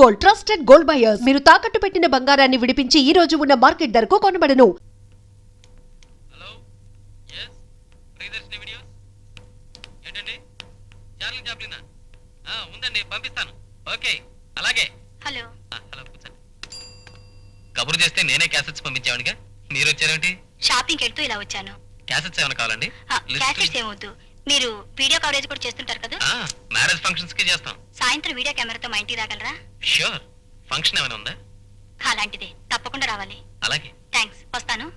Gold, trusted gold buyers. మీరు తాకట్టు పెట్టిన బంగారాన్ని విడిపించి ఈ రోజు ఉన్న మార్కెట్ ధరకు కొనబడను. హలో, yes, ప్రియదర్శిని వీడియోస్ ఏంటండి? చార్లీ చాప్లినా? ఉందండి, పంపిస్తాను. ఓకే, అలాగే. హలో. హలో, కూర్చోండి. కబురు చేస్తే నేనే క్యాసెట్స్ పంపించావునిగా, మీరు వచ్చారేంటి? షాపింగ్ వెళ్తూ ఇలా వచ్చాను. క్యాసెట్స్ ఏమైనా కావాలండి? క్యాసెట్స్ ఏమొద్దు, మీరు వీడియో కవరేజ్ కూడా చేస్తుంటారు కదా? మ్యారేజ్ ఫంక్షన్స్ కి చేస్తాం. సాయంత్రం వీడియో కెమెరాతో మా ఇంటికి రాగలరా? ష్యూర్. ఫంక్షన్ ఏమైనా ఉందా? అలాంటిదే, తప్పకుండా రావాలి. అలాగే. థ్యాంక్స్, వస్తాను.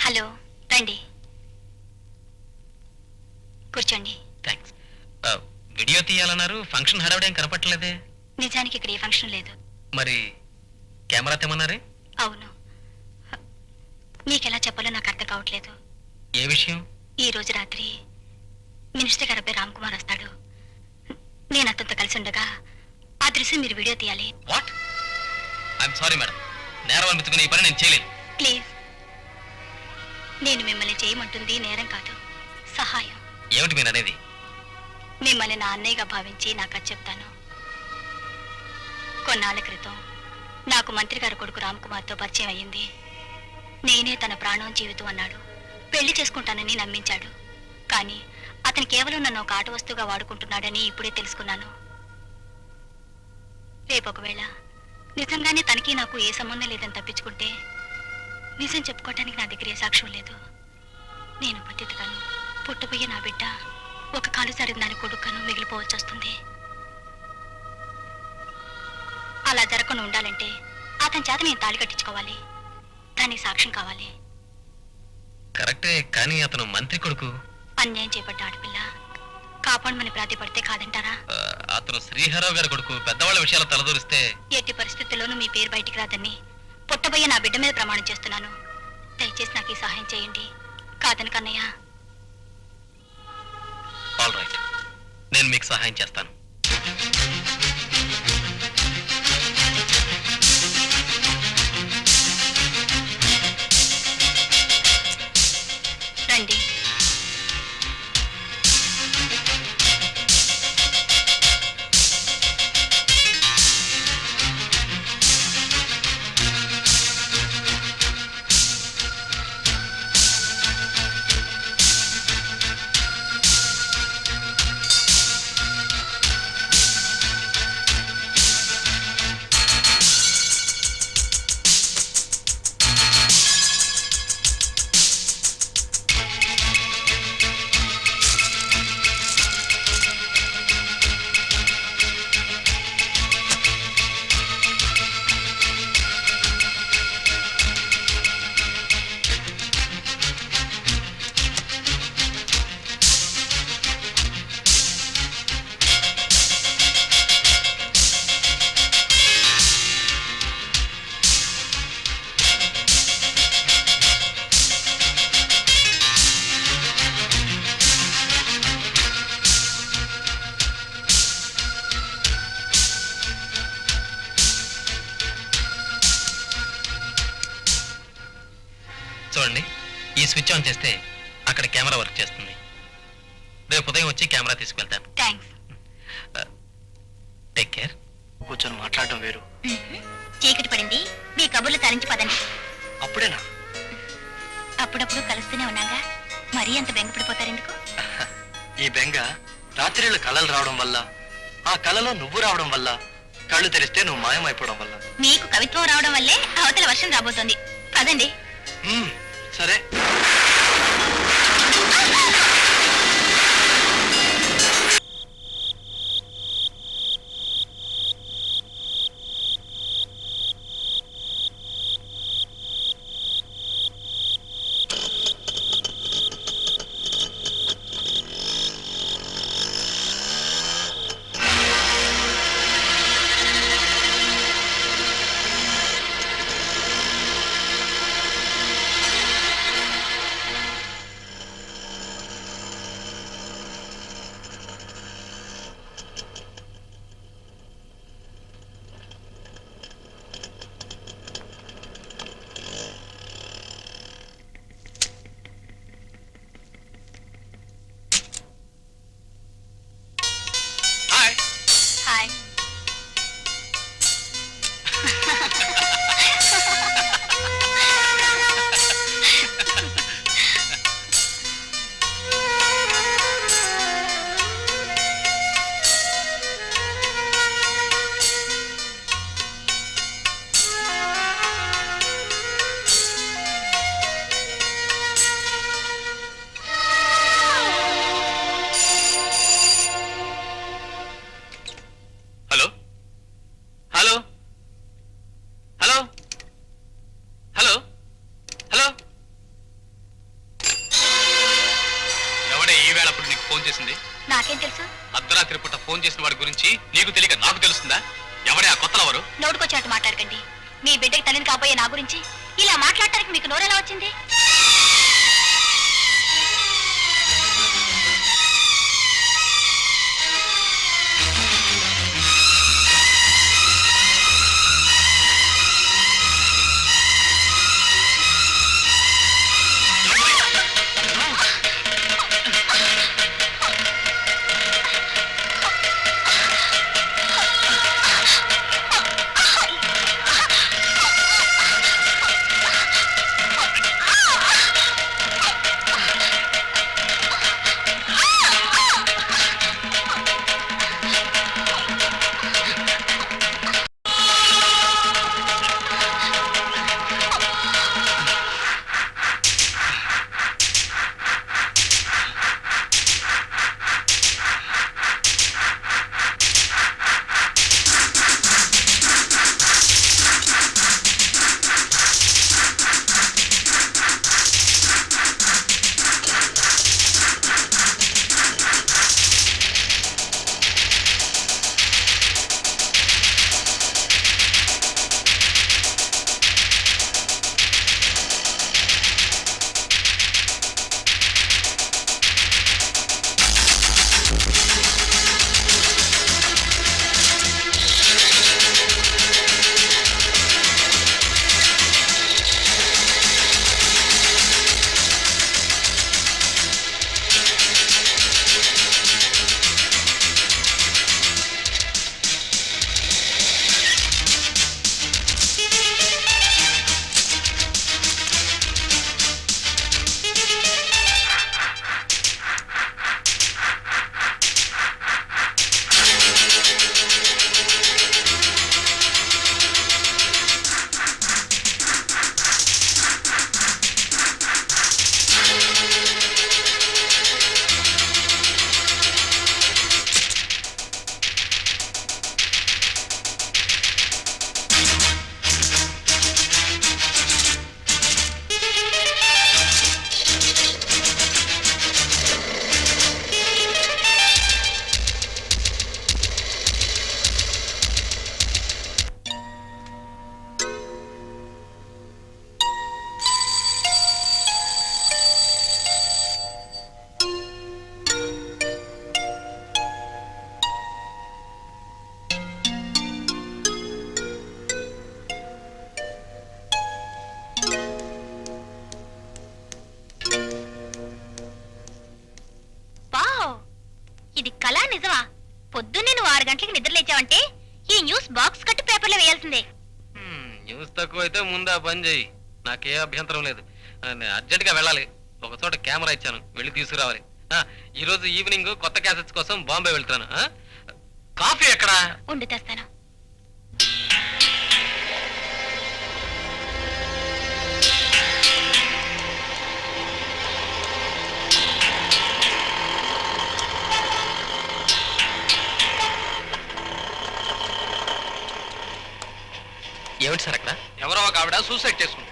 హలో, రండి, కూర్చోండి. థ్యాంక్స్. వీడియో తీయాలన్నారు, ఫంక్షన్ హడావిడేం కనపట్టలేదే? నిజానికి ఇక్కడ ఏ ఫంక్షన్ లేదు. మరి కెమెరా తెమ్మన్నారే? అవును, మీకెలా చెప్పాలో నాకు అర్థం కావట్లేదు. ఏ విషయం? ఈ రోజు రాత్రి మినిస్టర్ గారు అబ్బాయి రామ్ కుమార్ వస్తాడు. నేను అతనితో కలిసి ఉండగా ఆ దృశ్యం మీరు వీడియో తీయాలి. వాట్? ఐఎమ్ సారీ మేడం, నేరం అనిపించుకుని ఈ పని నేను చేయలేను. ప్లీజ్, నేను మిమ్మల్ని చేయమంటుంది నేరం కాదు, సహాయం. ఏమిటి మీరు అనేది? మిమ్మల్ని నా అన్నయ్యగా భావించి నాకు అది చెప్తాను. కొన్నాళ్ళ క్రితం నాకు మంత్రి గారి కొడుకు రామ్ కుమార్తో పరిచయం అయ్యింది. నేనే తన ప్రాణం జీవితం అన్నాడు. పెళ్లి చేసుకుంటానని నమ్మించాడు. కానీ అతను కేవలం నన్ను ఒక ఆట వస్తువుగా వాడుకుంటున్నాడని ఇప్పుడే తెలుసుకున్నాను. రేపు ఒకవేళ నిజంగానే తనకి నాకు ఏ సంబంధం లేదని తప్పించుకుంటే నిజం చెప్పుకోవటానికి నా దగ్గర ఏ సాక్ష్యం లేదు. నేను పతితగాను, పుట్టబోయే నా బిడ్డ ఒక కాలు సరిది దాని కొడుకును మిగిలిపోవచ్చి వస్తుంది. అలా జరగకుండా ఉండాలంటే అతని చేత నేను తాళి కట్టించుకోవాలి. దానికి సాక్ష్యం కావాలి. కరెక్టే, కానీ అతను మంత్రి కొడుకు. అన్యాయం చేపట్ట ఆడపిల్ల కాపాడమని ప్రాతిపడితే కాదంటారా? అతను శ్రీహరావు గారి కొడుకు. పెద్దవాళ్ళ విషయాలు తలదూరిస్తే ఎట్టి పరిస్థితుల్లోనూ మీ పేరు బయటికి రాదని పుట్టబోయే నా బిడ్డ మీద ప్రమాణం చేస్తున్నాను. దయచేసి నాకు ఈ సహాయం చేయండి. కాదని కన్నయ్య. ఆల్ రైట్, నేను మీకు సహాయం చేస్తాను. రండి. చూడండి, ఈ స్విచ్ ఆన్ చేస్తే అక్కడ కెమెరా వర్క్ చేస్తుంది. రేపు ఉదయం వచ్చి కెమెరా తీసుకెళ్తాను. థ్యాంక్స్. Take care. కూర్చొని మాట్లాడడం వేరు. చీకటి పడింది, మీ కబుర్లు తరించి పదండి. అప్పుడేనా? అప్పుడప్పుడు కలుస్తూనే ఉన్నాగా, మరీ అంత బెంగపడిపోతారు ఎందుకు? ఈ బెంగ రాత్రిళ్ళు కళలు రావడం వల్ల, ఆ కళలో నువ్వు రావడం వల్ల, కళ్ళు తెరిస్తే నువ్వు మాయమైపోవడం వల్ల. మీకు కవిత్వం రావడం వల్లే అవతల వర్షం రాబోతోంది. పదండి. సరే. ఫోన్ చేసింది? నాకేం తెలుసు? అర్ధరాత్రి పూట ఫోన్ చేసిన వాడి గురించి నీకు తెలియక నాకు తెలుస్తుందా? ఎవడే ఆ కొత్త లవరు? నోటుకొచ్చినట్టు మాట్లాడకండి. మీ బిడ్డకి తల్లిని కాబోయే నా గురించి ఇలా మాట్లాడటానికి మీకు నోరెలా వచ్చింది? పొద్దున్నే నువ్వు 6 గంటలకు నిద్ర లేచావంటే ఈ న్యూస్ బాక్స్ కట్టి పేపర్లో వేయాల్సిందే. న్యూస్ తక్కువైతే ముందు ఆ పని చేయి, నాకే అభ్యంతరం లేదు. అర్జెంట్ గా వెళ్ళాలి, ఒక చోట కెమెరా ఇచ్చాను, వెళ్ళి తీసుకురావాలి. ఈ రోజు ఈవినింగ్ కొత్త క్యాసెట్స్ కోసం బాంబే వెళ్తాను. కాఫీ ఎక్కడా? ఉండి తెస్తాను. ఏమిటి సార్ అక్కడ? ఎవరో ఒక ఆవిడ సూసైడ్ చేసుకుంది.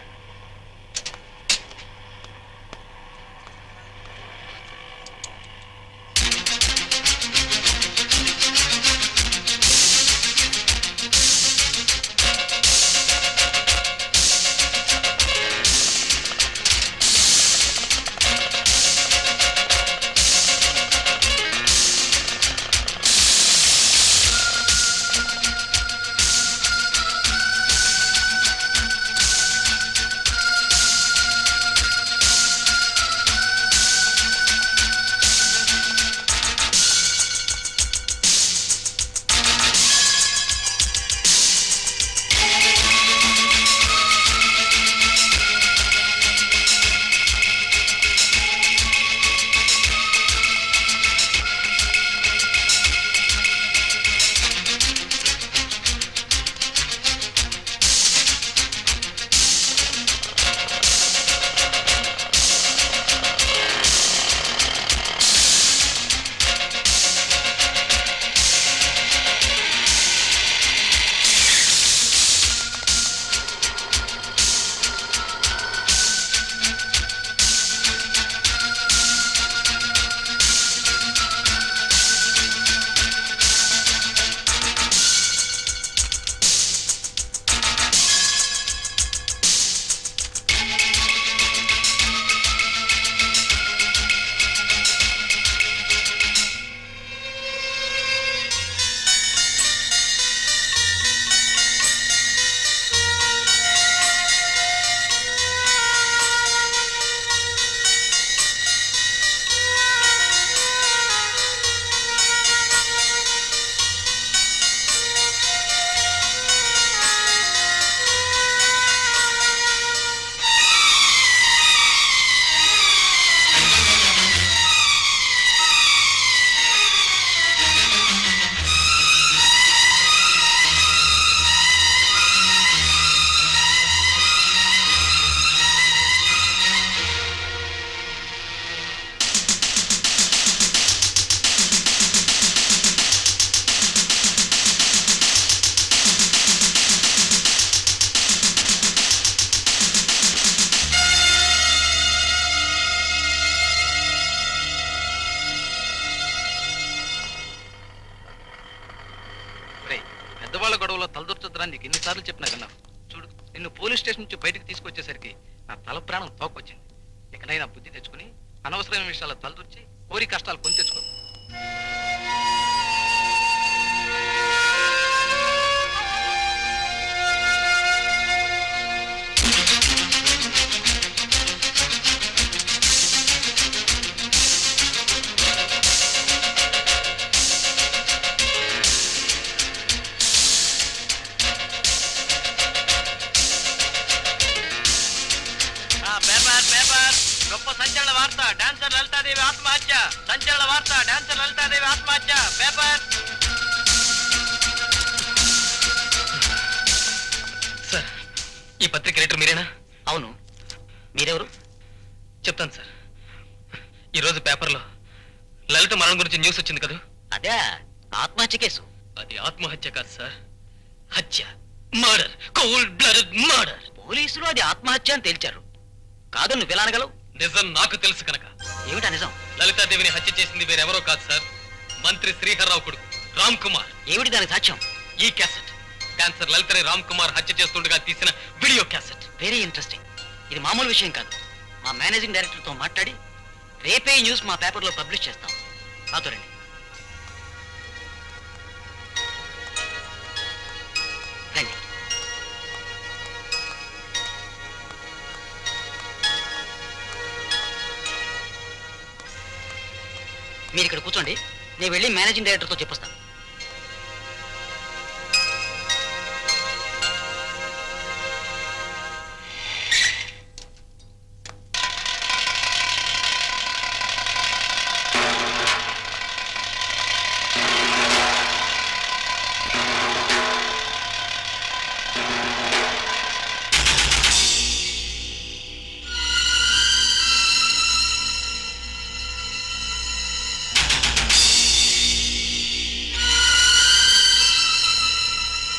వ్యవహారాల్లో తలదొర్చొద్దురా నీకు ఎన్నిసార్లు చెప్పినా కన్నావు. చూడు, నిన్ను పోలీస్ స్టేషన్ నుంచి బయటకు తీసుకొచ్చేసరికి నా తల ప్రాణం తోకొచ్చింది. ఎక్కడైనా బుద్ధి తెచ్చుకుని అనవసరమైన విషయాల్లో తలదొర్చి కోరి కష్టాలు కొని తెచ్చుకో. గొప్ప సంచలన వార్త, డాన్సర్ లలితాదేవి ఆత్మహత్య. సంచలన వార్త, డాన్సర్ లలితాదేవి ఆత్మహత్య. పేపర్. సార్, ఈ పత్రిక రైటర్ మీరేనా? అవును, మీరెవరు? చెప్తాను సార్. ఈరోజు పేపర్లో లలిత మరణం గురించి న్యూస్ వచ్చింది కదా. అదే ఆత్మహత్య కేసు. అది ఆత్మహత్య కాదు సార్, హత్య, మర్డర్, కోల్డ్ బ్లడెడ్ మర్డర్. పోలీసులు అది ఆత్మహత్య అని తేల్చారు. కాదు, నువ్వు ఎలా అనగలవు? నిజం నాకు తెలుసు కనుక. ఏమిటా నిజం? లలితాదేవిని హత్య చేసింది వేరెవరో కాదు సార్, మంత్రి శ్రీహర్రావు కొడుకు రామ్ కుమార్. ఏమిటి దానికి సాక్ష్యం? ఈ క్యాసెట్ డాన్సర్ లలితని రామ్ కుమార్ హత్య చేస్తుండగా తీసిన వీడియో క్యాసెట్. Very interesting. ఇది మామూలు విషయం కాదు. మా మేనేజింగ్ డైరెక్టర్తో మాట్లాడి రేపే ఈ న్యూస్ మా పేపర్లో పబ్లిష్ చేస్తాం. నాతో రండి. రండి. మీరు ఇక్కడ కూర్చోండి, నేను వెళ్ళి మేనేజింగ్ డైరెక్టర్తో చెప్పొస్తాను.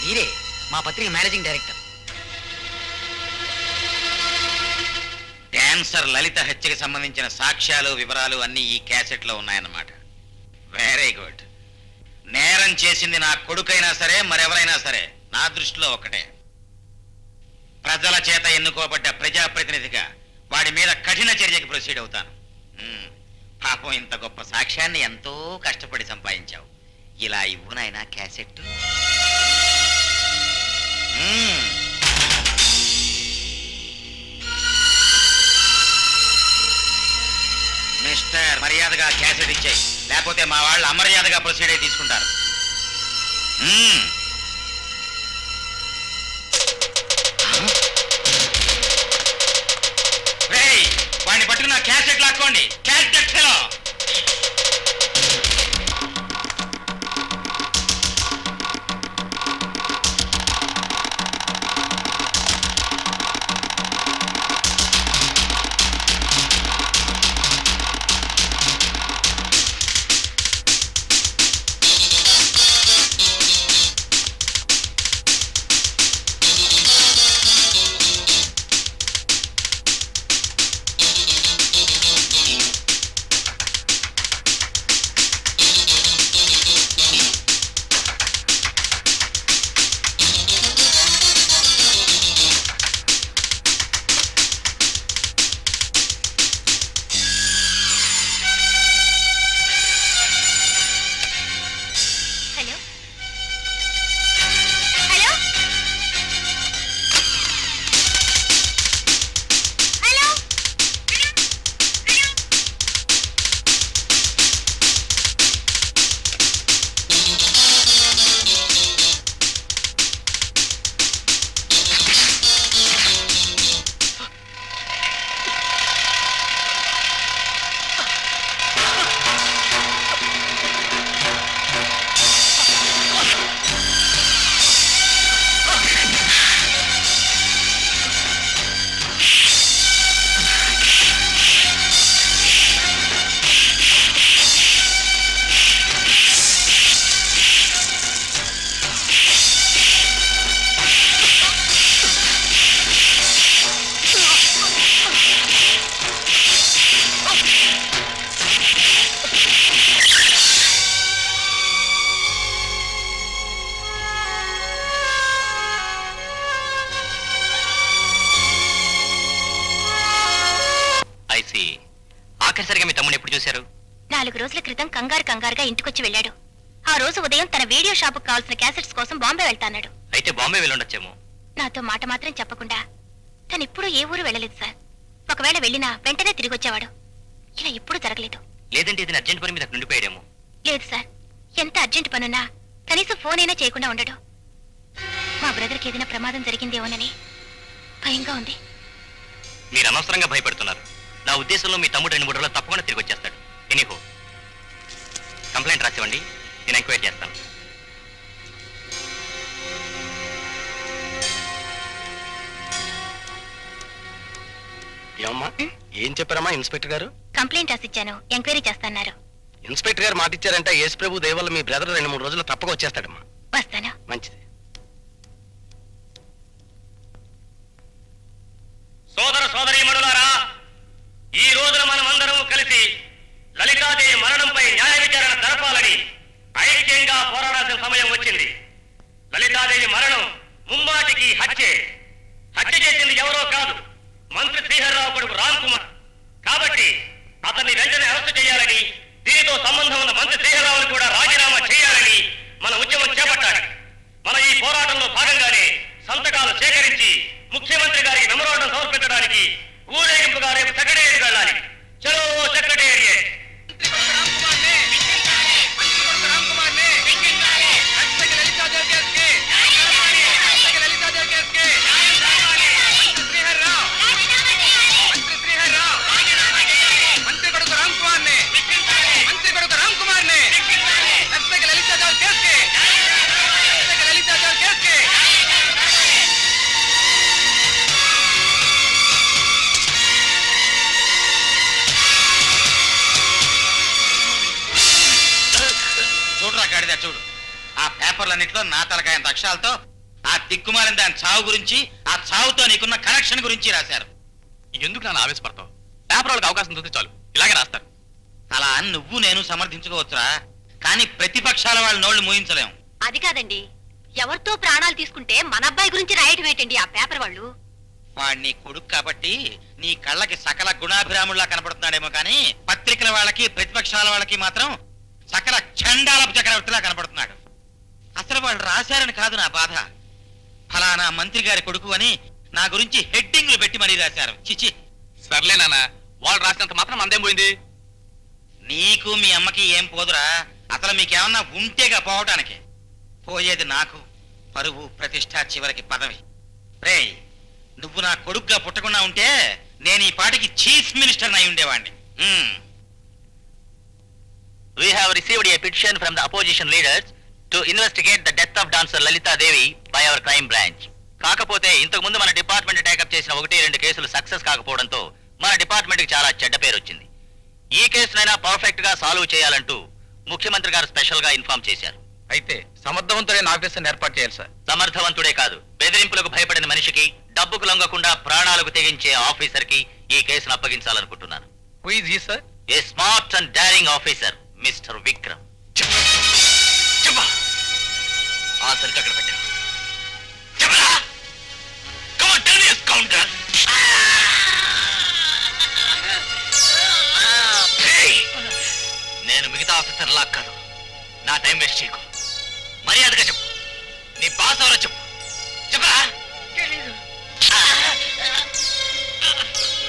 మీరే మా పత్రిక మేనేజింగ్ డైరెక్టర్. డాన్సర్ లలిత హత్యకి సంబంధించిన సాక్ష్యాలు, వివరాలు అన్నీ ఈ క్యాసెట్ లో ఉన్నాయన్నమాట. Very good. నేరం చేసింది నా కొడుకైనా సరే, మరెవరైనా సరే, నా దృష్టిలో ఒకటే. ప్రజల చేత ఎన్నుకోబడ్డ ప్రజాప్రతినిధిగా వాడి మీద కఠిన చర్యకి ప్రొసీడ్ అవుతాను. పాపం, ఇంత గొప్ప సాక్ష్యాన్ని ఎంతో కష్టపడి సంపాదించావు. ఇలా ఇవ్వు నాయనా క్యాసెట్. మిస్టర్, మర్యాదగా క్యాసెట్ ఇచ్చాయి, లేకపోతే మా వాళ్ళు అమర్యాదగా ప్రొసీడ్ అయి తీసుకుంటారు. వాడిని పట్టుకున్న క్యాసెట్ లాక్కోండి. Cassette fellow. 4 రోజుల క్రితం కంగారుగా ఇంటికొచ్చి వెళ్ళాడు. ఆ రోజు ఉదయం తన వీడియో షాపుకు కావాల్సిన క్యాసెట్స్ కోసం బాంబే వెళ్తాన్నాడు. అయితే బాంబే వెళ్ళుండొచ్చేమో. నాతో మాట మాత్రం చెప్పకుండా తను ఇప్పుడు ఏ ఊరు వెళ్ళలేదు సార్. ఒకవేళ వెళ్ళినా వెంటనే తిరిగి వచ్చేవాడు. ఇలా ఎప్పుడు జరగలేదు. లేదంటే ఇది అర్జెంట్ పని మీద నుండిపోయాడేమో. లేదు సార్, ఎంత అర్జెంట్ పనున్నా కనీసం ఫోన్ అయినా చేయకుండా ఉండడు. మా బ్రదర్కి ఏదైనా ప్రమాదం జరిగిందేమోనని భయంగా ఉంది. మీరు అనవసరంగా భయపడుతున్నారు. నా ఉద్దేశంలో మీ తమ్ముడు 2-3 రోజులు తప్పకుండా తిరిగి వచ్చేస్తాడు. ఎనీహో కంప్లైంట్ రాసివ్వండి, నేను ఎంక్వైరీ చేస్తాను. ఏమమ్మా, ఏం చెప్పారమ్మా ఇన్స్పెక్టర్ గారు? కంప్లైంట్ రాసిచ్చాను, ఎంక్వైరీ చేస్తున్నారు. ఇన్స్పెక్టర్ గారు మాట ఇచ్చారంటే యేసు ప్రభు దయ వల్ల మీ బ్రదర్ 2-3 రోజులు తప్పక వచ్చేస్తాడమ్మా. వస్తాను. మంచిది. సోదర సోదరీమణులారా, ఈ రోజున మనమందరం కలిసి లలితాదేవి మరణంపై న్యాయ విచారణ జరపాలని ఐక్యంగా పోరాడాల్సిన సమయం వచ్చింది. లలితాదేవి మరణం ముమ్మాటికి హత్య చేసింది ఎవరో కాదు, మంత్రి శ్రీహరిరావు కొడుకు రామ్ కుమార్. కాబట్టి అతన్ని వెంటనే అరెస్టు చేయాలని, దీనితో సంబంధం ఉన్న మంత్రి శ్రీహరిరావుని కూడా రాజీనామా చేయాలని మన ఉద్యమం చేపట్టాలి. మన ఈ పోరాటంలో భాగంగానే సంతకాలు సేకరించి ముఖ్యమంత్రి గారికి మెమోరాండం సమర్పించడానికి ఊరేగింపుగా రేపు సెక్రటేరియట్ వెళ్ళాలి. చలో సెక్రటేరియట్. చూడరా గాడిదా, చూడు. ఆ పేపర్లన్నింటిలో నా తలకాయంత అక్షరాలతో ఆ దిక్కుమాలిన దాని చావు గురించి, ఆ చావుతో నీకున్న కనెక్షన్ గురించి రాశారు. ఎందుకు నన్ను ఆవేశపడతావు? పేపర్ వాళ్ళకి అవకాశం దొరికితే చాలు ఇలాగే రాస్తారు. అలా నువ్వు నేను సమర్థించుకోవచ్చురా, కానీ ప్రతిపక్షాల వాళ్ళ నోళ్లు మూయించలేం. అది కాదండి, ఎవరితో ప్రాణాలు తీసుకుంటే మన అబ్బాయి గురించి రాయటం ఏంటండి ఆ పేపర్ వాళ్ళు? వాడు నీ కొడుకు కాబట్టి నీ కళ్ళకి సకల గుణాభిరాముల్లా కనపడుతున్నాడేమో, కానీ పత్రికల వాళ్ళకి ప్రతిపక్షాల వాళ్ళకి మాత్రం సకల చండాలపు చక్రవర్తిలా కనపడుతున్నాడు. అసలు వాళ్ళు రాశారని కాదు నా బాధ, ఫలానా మంత్రి గారి కొడుకు అని నా గురించి హెడ్డింగ్లు పెట్టి మరీ రాశారు. చిచి. సర్లే నాన్న, వాళ్ళు రాసినంత మాత్రం మందేం పోయింది? నీకు మీ అమ్మకి ఏం పోదురా, అసలు మీకేమన్నా ఉంటేగా పోవటానికి. పోయేది నాకు పరువు, ప్రతిష్ట, చివరికి పదవి. రేయ్, నువ్వు నా కొడుకుగా పుట్టకుండా ఉంటే నేను ఈ పాటికి చీఫ్ మినిస్టర్ అయి ఉండేవాడిని. We have received a petition from the opposition leaders to investigate the death of dancer Lalita Devi by our crime branch. కాకపోతే ఇంతకు ముందు మన డిపార్ట్మెంట్ టేకప్ చేసిన 1-2 కేసులు సక్సెస్ కాకపోవడంతో మన డిపార్ట్మెంట్ కి చాలా చెడ్డ పేరు వచ్చింది. ఈ కేసునైనా పర్ఫెక్ట్ గా సాల్వ్ చేయాలంటూ ముఖ్యమంత్రి గారు స్పెషల్ గా ఇన్ఫార్మ్ చేశారు. అయితే సమర్థవంతుడైన ఆఫీసర్ని ఏర్పాటు చేయాలి సార్. సమర్థవంతుడే కాదు, బెదిరింపులకు భయపడిన మనిషికి, డబ్బుకు లొంగకుండా ప్రాణాలకు తెగించే ఆఫీసర్ కి ఈ కేసును అప్పగించాలనుకుంటున్నాను. Who is he sir? A smart and daring officer, mister Vikram. చెప్పా ఆ సరికి అక్కడ పెట్టా. చెప్పరా? Come on, tell me his counter. Hey! నేను మిగతా ఆఫీసర్ లా కాదు, నా టైం వేస్ట్ చేయకు. మర్యాదగా చెప్పు, నీ బాస్ ఎవరో చెప్పు. చెప్పరా?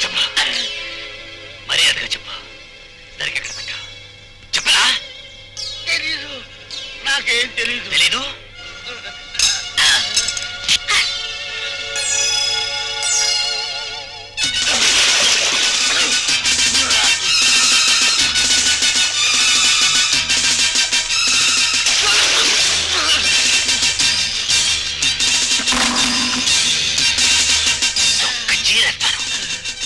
చెప్పు, మర్యాదగా చెప్పు. సరిగ్గా ఎక్కడ పెట్టా? చెప్పరా? తెలీదు, నాకేం తెలీదు. తెలీదు?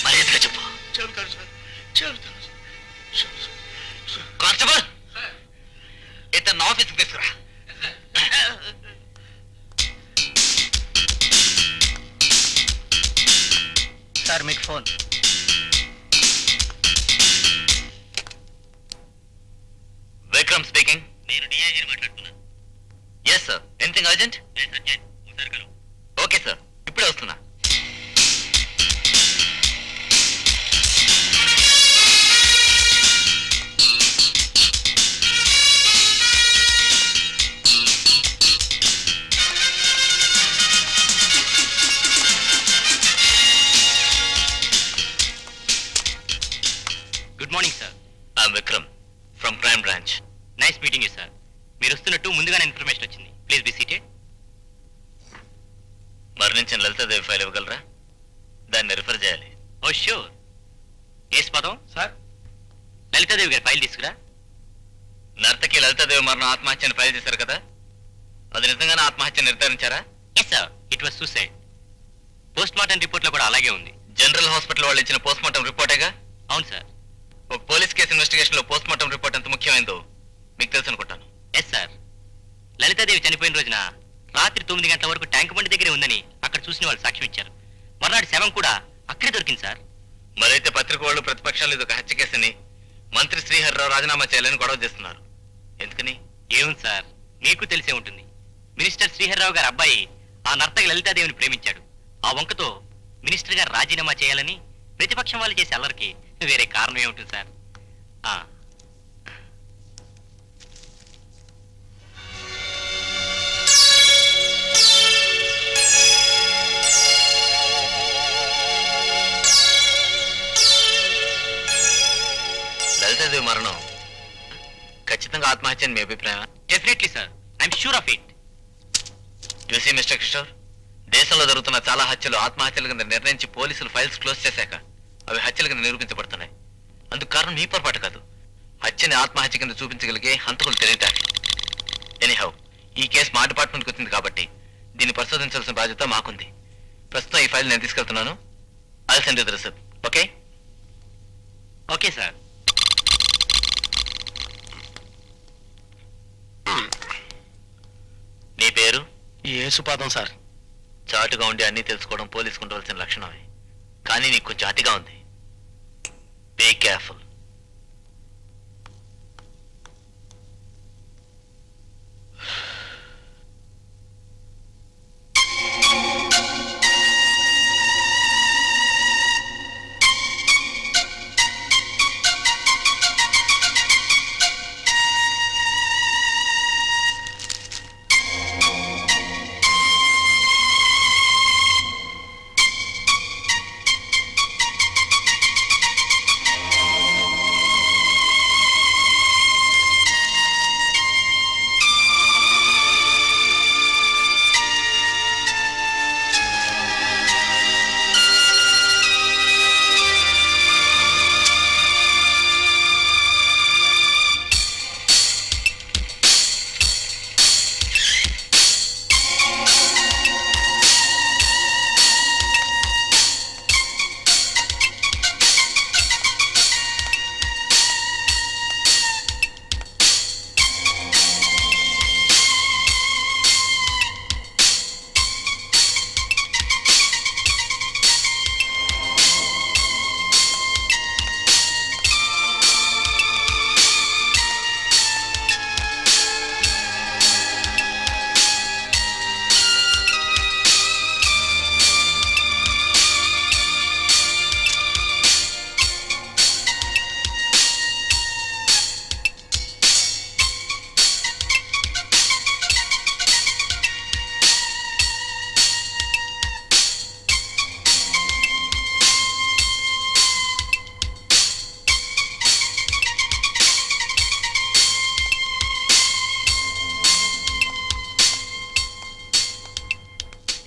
మర్యాదగా చెప్పు. కానిస్టేబుల్, ఇతను ఆఫీస్కి తీసుకురా. సార్ మీకు ఫోన్. విక్రమ్ స్పీకింగ్. నేను డిఐజీని మాట్లాడుతున్నాను. Yes sir, anything urgent? Okay sir, ఇప్పుడే వస్తున్నా. Vikram from crime branch. Nice meeting you sir. మీరు వస్తున్నట్టు ముందుగానే ఇన్ఫర్మేషన్ వచ్చింది. Please be seated. మరణించిన లలితాదేవి ఫైల్ ఇవ్వగలరా? దాన్ని రిఫర్ చేయాలి. ఓ ష్యూర్. ఏస్ పదం సార్ లలితాదేవి గారి ఫైల్ తీసుకురా. నర్తకి లలితాదేవి మరణం ఆత్మహత్యని ఫైల్ చేశారు కదా, అది నిజంగానే ఆత్మహత్య నిర్ధారించారా? Yes sir, it was suicide. Post mortem report లో కూడా అలాగే ఉంది. జనరల్ హాస్పిటల్ వాళ్ళు ఇచ్చిన పోస్ట్ మార్టం రిపోర్టేగా? అవును సార్. ఒక పోలీస్ కేసు ఇన్వెస్టిగేషన్ లో పోస్ట్ మార్టం రిపోర్ట్ ఎంత ముఖ్యమైందో మీకు తెలుసు అనుకుంటాను. Yes sir. లలితాదేవి చనిపోయిన రోజున రాత్రి 9 గంటల వరకు ట్యాంక్ బండి దగ్గరే ఉందని అక్కడ చూసిన వాళ్ళు సాక్ష్యం ఇచ్చారు. మర్నాడు శవం కూడా అక్కడే దొరికింది సార్. మరైతే పత్రిక వాళ్ళు ప్రతిపక్షాలు ఇది ఒక హత్య కేసుని మంత్రి శ్రీహరిరావు రాజీనామా చేయాలని గొడవ చేస్తున్నారు. ఎందుకని? ఏముంది సార్, మీకు తెలిసే ఉంటుంది. మినిస్టర్ శ్రీహరిరావు గారి అబ్బాయి ఆ నర్తకి లలితాదేవిని ప్రేమించాడు. ఆ వంకతో మినిస్టర్ గారు రాజీనామా చేయాలని ప్రతిపక్షం వాళ్ళు చేసే అల్లరికి వేరే కారణం ఏముంటుంది సార్? లలితాదేవి మరణం ఖచ్చితంగా ఆత్మహత్య అని మీ అభిప్రాయం? Definitely sir, I'm sure of it. You see mister Kishore, దేశంలో జరుగుతున్న చాలా హత్యలు ఆత్మహత్యల కింద నిర్ణయించి పోలీసులు ఫైల్స్ క్లోజ్ చేశాక అవి హత్యల కింద నిరూపించబడుతున్నాయి. అందుకు కారణం మీ పొరపాటు కాదు, హత్యని ఆత్మహత్య కింద చూపించగలిగే హంతకులు తెలియటారు. ఎనీహౌ, ఈ కేసు మా డిపార్ట్మెంట్కి వచ్చింది కాబట్టి దీన్ని పరిశోధించాల్సిన బాధ్యత మాకుంది. ప్రస్తుతం ఈ ఫైల్ నేను తీసుకెళ్తున్నాను. I'll send you the receipt. Okay? Okay sir. నీ పేరు? యేసుపాదం సార్. చాటుగా ఉండి అన్నీ తెలుసుకోవడం పోలీసుకు ఉండవలసిన లక్షణమే, కానీ నీకు కొంచెం అతిగా ఉంది. Be careful.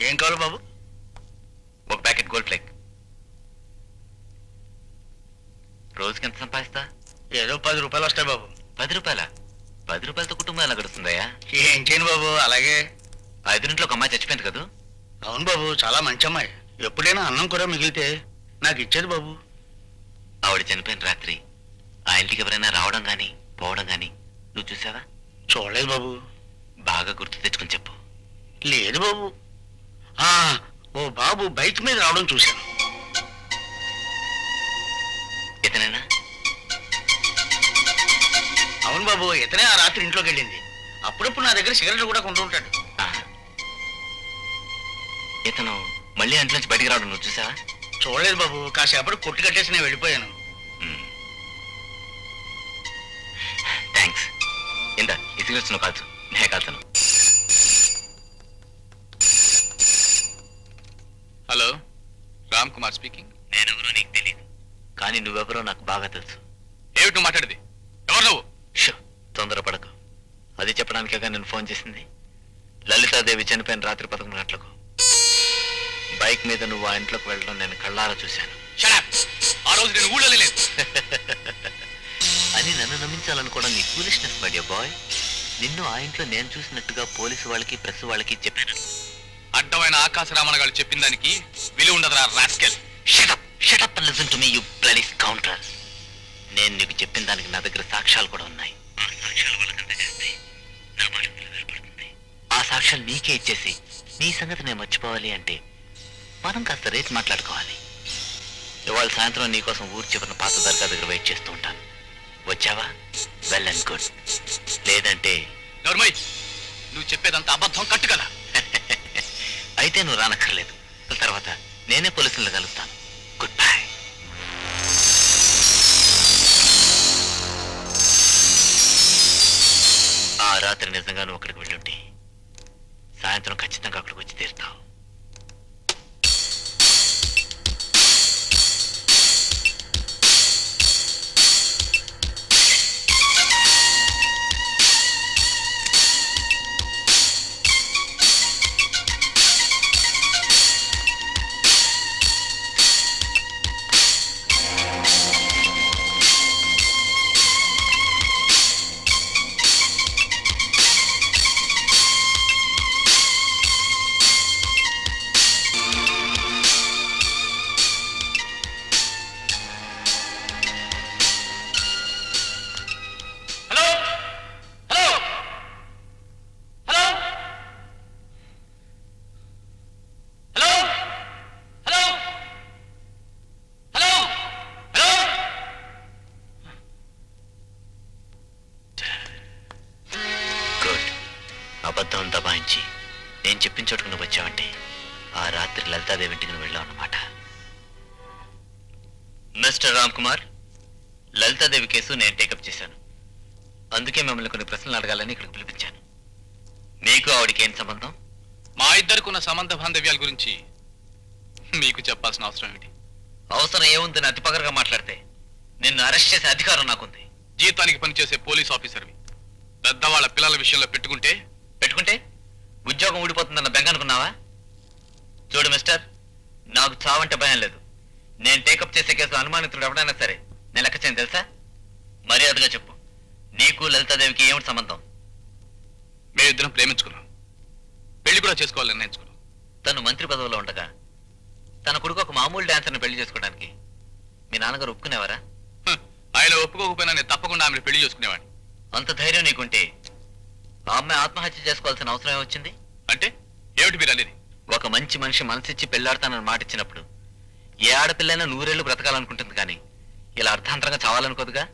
ఏం కావాలి బాబు? ఒక ప్యాకెట్ గోల్డ్ ఫ్లేక్. రోజుకి ఎంత సంపాదిస్తా? ఏదో 10 రూపాయలు వస్తాయి బాబు. 10 రూపాయల? 10 రూపాయలతో కుటుంబం ఎలా గడుస్తుందయ్యా? ఏం చేయను బాబు, అలాగే. ఆ ఎదురింట్లో ఒక అమ్మాయి చచ్చిపోయింది కదా? అవును బాబు, చాలా మంచి అమ్మాయి. ఎప్పుడైనా అన్నం కూడా మిగిలితే నాకు ఇచ్చేది బాబు. ఆవిడ చనిపోయిన రాత్రి ఆ ఇంటికి ఎవరైనా రావడం గాని పోవడం గాని నువ్వు చూసావా? చూడలేదు బాబు. బాగా గుర్తు తెచ్చుకుని చెప్పు. లేదు బాబు. ఓ బాబు బైక్ మీద రావడం చూశాను. ఇతనేనా? అవును బాబు, ఇతనే ఆ రాత్రి ఇంట్లోకి వెళ్ళింది. అప్పుడప్పుడు నా దగ్గర సిగరెట్లు కూడా కొంటూ ఉంటాడు. ఇతను మళ్ళీ ఇంట్లోంచి బయటికి రావడం నువ్వు చూసావా? చూడలేదు బాబు. కాసేపటి కొట్టు కట్టేసి నేను వెళ్ళిపోయాను. థ్యాంక్స్. ఇందా ఈ సిగరెట్స్ నువ్వు కాల్చు, నే కాల్చను. Hello, Ram Kumar speaking. నేనెవరో నీకు తెలియదు, కానీ నువ్వెవరో నాకు బాగా తెలుసు. ఏమిటి నువ్వు మాట్లాడేది? ఎవరు నువ్వు? తొందరపడకు. అది చెప్పడానికేగా నేను ఫోన్ చేసింది. లలితాదేవి చనిపోయిన రాత్రి 11 గంటలకు బైక్ మీద నువ్వు ఆ ఇంట్లోకి వెళ్ళడం నేను కళ్ళారా చూశాను. ఆ రోజు నేను ఊళ్ళో లేదు అని నన్ను నమ్మించాలనుకోవడం నీ ఫూలిష్నెస్ మై డియర్ బాయ్. నిన్ను ఆ ఇంట్లో నేను చూసినట్టుగా పోలీసు వాళ్ళకి ప్రెస్ వాళ్ళకి చెప్పాను. అడ్డమైన ఆకాశరామణ గారు చెప్పిన దానికి విలువ ఉండదురా rascal. Shut up and listen to me, you bloody scoundrel. నేను నీకు చెప్పిన దానికి నా దగ్గర సాక్ష్యాలు కూడా ఉన్నాయి. ఆ సాక్ష్యాలు వాళ్ళకంతా చేస్తే నా మాట నిలబడుతుంది. ఆ సాక్ష్యాలు నీకే ఇచ్చేసి నీ సంగతి నేను మర్చిపోవాలి అంటే మనం కాస్త రేట్ మాట్లాడుకోవాలి. ఇవాళ సాయంత్రం నీకోసం ఊరు చివరిన పాత దర్గా దగ్గర వెయిట్ చేస్తూ ఉంటాను. వచ్చావా? Well and good. లేదంటే నర్మయ్, నువ్వు చెప్పేదంతా అబద్ధం కట్టు కదా. అయితే నువ్వు రానక్కర్లేదు. తర్వాత నేనే పోలీసులను కలుస్తాను. Good bye. ఆ రాత్రి నిజంగా నువ్వు అక్కడికి వెళ్ళుంటే సాయంత్రం ఖచ్చితంగా అక్కడికి వచ్చి తీరుతావు. అబద్ధం దబాయించి నేను చెప్పిన చోటుకు నువ్వు వచ్చావంటే ఆ రాత్రి లలితాదేవి ఇంటికి నువ్వు వెళ్ళావు అన్నమాట. మిస్టర్ రామ్ కుమార్, లలితాదేవి కేసు నేను టేకప్ చేశాను. అందుకే మిమ్మల్ని కొన్ని ప్రశ్నలు అడగాలని ఇక్కడికి పిలిపించాను. మీకు ఆవిడికి ఏం సంబంధం? మా ఇద్దరికున్న సంబంధ బాంధవ్యాల గురించి మీకు చెప్పాల్సిన అవసరం ఏమిటి? అవసరం ఏముందని అతి పగరగా మాట్లాడితే నిన్ను అరెస్ట్ చేసే అధికారం నాకుంది. జీతానికి పనిచేసే పోలీస్ ఆఫీసర్వి పెద్దవాళ్ళ పిల్లల విషయంలో పెట్టుకుంటే ఉద్యోగం ఊడిపోతుందన్న బెంగ అనుకున్నావా? చూడు మిస్టర్, నాకు చావంటే భయం లేదు. నేను టేకప్ చేసే కేసులో అనుమానితుడు ఎవడైనా సరే నేను లెక్క చేయను, తెలుసా? మర్యాదగా చెప్పు, నీకు లలితాదేవికి ఏమిటి సంబంధం? మేమిద్దరం ప్రేమించుకున్నాం, పెళ్లి కూడా చేసుకోవాలని నిర్ణయించుకున్నాం. తను మంత్రి పదవిలో ఉండగా తన కొడుకు ఒక మామూలు డాన్సర్ని పెళ్లి చేసుకోవడానికి మీ నాన్నగారు ఒప్పుకునేవారా? ఆయన ఒప్పుకోకపోయినా నేను తప్పకుండా ఆమెను పెళ్లి చేసుకునేవాడిని. అంత ధైర్యం నీకుంటే ఆ అమ్మాయి ఆత్మహత్య చేసుకోవాల్సిన అవసరం ఏమొచ్చింది? అంటే ఏమిటి మీరు అనేది? ఒక మంచి మనిషి మనసిచ్చి పెళ్లాడతానని మాట ఇచ్చినప్పుడు ఏ ఆడపిల్లైనా 100 ఏళ్లు బ్రతకాలనుకుంటుంది, కానీ ఇలా అర్థాంతరంగా చావాలనుకోదుగా.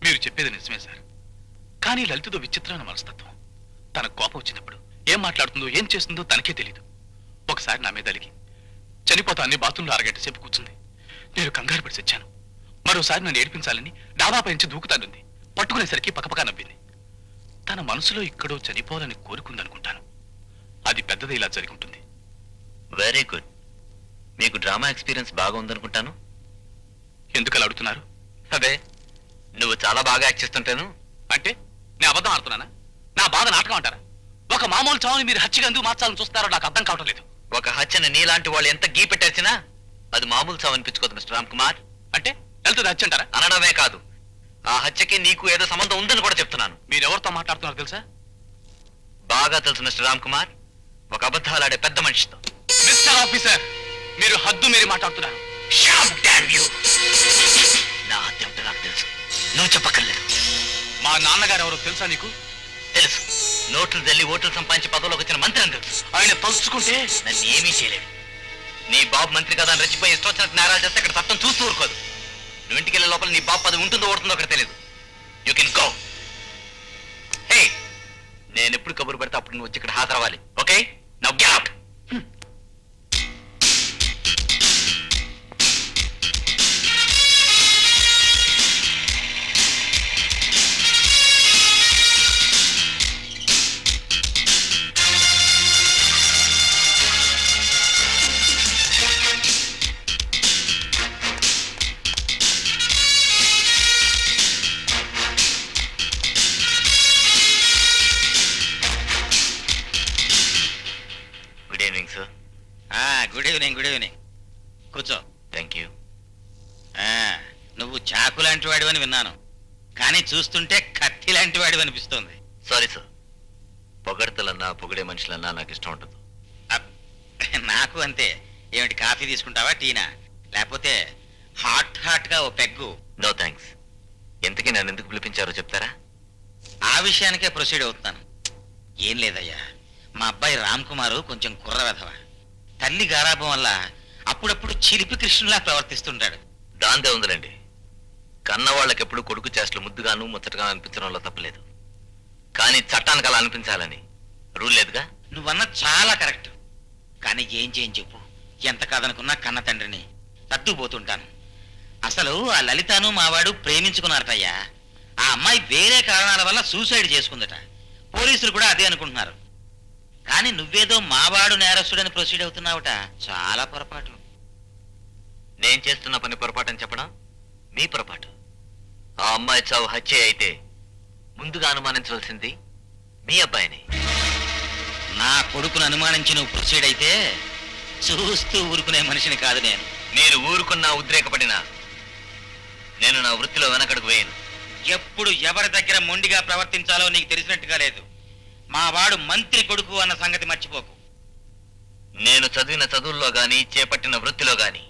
మీరు చెప్పేది నిజమే సార్, కానీ లలితతో విచిత్రమైన మనస్తత్వం. తన కోపం వచ్చినప్పుడు ఏం మాట్లాడుతుందో ఏం చేస్తుందో తనకే తెలీదు. ఒకసారి నా మీద అలిగి చనిపోతాన్ని బాత్రూంలో అరగంట సేపు కూర్చుంది. నేను కంగారు పడి చచ్చాను. మరోసారి నన్ను ఏడిపించాలని డాబా పైంచి దూకుతానుంది. పట్టుకునేసరికి పక్కపక్క నవ్వింది. తన మనసులో ఇక్కడో చనిపోవాలని కోరుకుందనుకుంటాను. అది పెద్దది ఇలా జరిగి ఉంటుంది. Very good. మీకు డ్రామా ఎక్స్పీరియన్స్ బాగా ఉందనుకుంటాను. ఎందుకు అలా అడుగుతున్నారు? అదే, నువ్వు చాలా బాగా యాక్ట్ చేస్తుంటాను. అంటే నేను అబద్ధం ఆడుతున్నానా? నా బాధ నాటకం అంటారా? ఒక మామూలు చావుని మీరు హత్యగా ఎందుకు మార్చాలని చూస్తారో నాకు అర్థం కావటం లేదు. ఒక హత్యను నీలాంటి వాళ్ళు ఎంత గీ పెట్టేసినా అది మామూలు చావు అనిపించుకోదు మిస్టర్ రామ్ కుమార్. అంటే వెళ్తుంది హత్య అంటారా? అనడమే కాదు, ఆ హత్యకి నీకు ఏదో సంబంధం ఉందని కూడా చెప్తున్నాను. మీరెవరితో మాట్లాడుతున్నారు తెలుసా? బాగా తెలుసు మిస్టర్ రామ్ కుమార్, ఒక అబద్ధాలాడే పెద్ద మనిషితో. మిస్టర్ ఆఫీసర్, మీరు హద్దు మీరు మాట్లాడుతున్నారు. నా హత్య ఉంటే నాకు తెలుసు, నువ్వు చెప్పక్కర్లేదు. మా నాన్నగారు ఎవరో తెలుసా నీకు? తెలుసు. నోట్లు తల్లి ఓట్లు సంపాదించి పదవులోకి వచ్చిన మంత్రి అని తెలుసు. ఆయన తలుచుకుంటే నన్ను ఏమీ చేయలేడు. నీ బాబు మంత్రి కదా అని రెచ్చిపోయి ఇష్టం వచ్చినట్టు నేరాలు చేస్తే ఇక్కడ చట్టం చూస్తూ ఊరుకోదు. నువ్వు ఇంటికి వెళ్ళే లోపల నీ బాబు పదవి ఉంటుందో ఓడుతుందో అక్కడ తెలియదు. You can go. హే, నేను ఎప్పుడు కబురు పెడితే అప్పుడు నువ్వు వచ్చి ఇక్కడ హాజరవ్వాలి. Okay, now get out. Good evening, good evening. కూర్చో. Thank you. నువ్వు చాకు లాంటి వాడివని విన్నాను, కానీ చూస్తుంటే కత్తి లాంటి వాడివి అనిపిస్తుంది. సారీ సార్, పొగడతలన్నా పొగిడే మనుషులన్నా నాకు ఇష్టం ఉంటుంది. నాకు అంతే. ఏమిటి, కాఫీ తీసుకుంటావా, టీనా, లేకపోతే హాట్గా ఓ పెగ్గు? No thanks. ఎంతకీ నన్ను ఎందుకు పిలిపించారో చెప్తారా? ఆ విషయానికే ప్రొసీడ్ అవుతున్నాను. ఏం లేదయ్యా, మా అబ్బాయి రామ్ కుమారు కొంచెం కుర్ర వెధవ. తల్లి గారాభం వల్ల అప్పుడప్పుడు చిలిపి కృష్ణులా ప్రవర్తిస్తుంటాడు. దాందే ఉందిలేండి. కన్న వాళ్ళకెప్పుడు కొడుకు చేష్టలు ముద్దుగాను ముచ్చటగా అనిపించడంలో తప్పలేదు. కానీ చట్టానికి అలా అనిపించాలని రూల్ లేదుగా. నువ్వన్న చాలా కరెక్ట్. కానీ ఏం చెప్పు, ఎంత కాదనుకున్నా కన్న తండ్రిని తట్టుపోతుంటాను. అసలు ఆ లలితను మావాడు ప్రేమించుకున్నారటయ్యా. ఆ అమ్మాయి వేరే కారణాల వల్ల సూసైడ్ చేసుకుందట. పోలీసులు కూడా అదే అనుకుంటున్నారు. కానీ నువ్వేదో మావాడు నేరస్తుడని ప్రొసీడ్ అవుతున్నావుట. చాలా పొరపాటు. నేను చేస్తున్న పని పొరపాటని చెప్పడం మీ పొరపాటు. ఆ అమ్మాయి చావు హత్య అయితే ముందుగా అనుమానించవలసింది మీ అబ్బాయిని. నా కొడుకును అనుమానించి నువ్వు ప్రొసీడ్ అయితే చూస్తూ ఊరుకునే మనిషిని కాదు నేను. మీరు ఊరుకున్నా ఉద్రేకపడినా నేను నా వృత్తిలో వెనకడుగు వేయను. ఎప్పుడు ఎవరి దగ్గర మొండిగా ప్రవర్తించాలో నీకు తెలిసినట్టుగా లేదు. మా వాడు మంత్రి కొడుకు అన్న సంగతి మర్చిపోకు. నేను చదివిన చదువుల్లో గాని చేపట్టిన వృత్తిలో గాని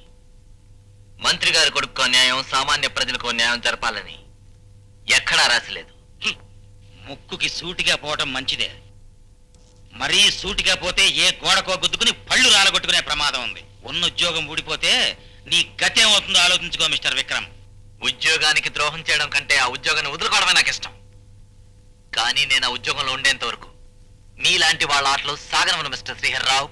మంత్రి గారి కొడుకు న్యాయం, సామాన్య ప్రజలకు న్యాయం జరపాలని ఎక్కడా రాసలేదు. ముక్కుకి సూటిగా పోవటం మంచిదే. మరీ సూటిగా పోతే ఏ గోడకో గుద్దుకుని పళ్ళు రాలగొట్టుకునే ప్రమాదం ఉంది. ఉన్న ఉద్యోగం ఊడిపోతే నీ గతేమవుతుందో ఆలోచించుకో మిస్టర్ విక్రమ్. ఉద్యోగానికి ద్రోహం చేయడం కంటే ఆ ఉద్యోగాన్ని వదులుకోవడమే నాకు ఇష్టం. కానీ నేను ఆ ఉద్యోగంలో ఉండేంత వరకు మీలాంటి వాళ్ళ ఆటలు సాగనవను మిస్టర్ శ్రీహర్రావు.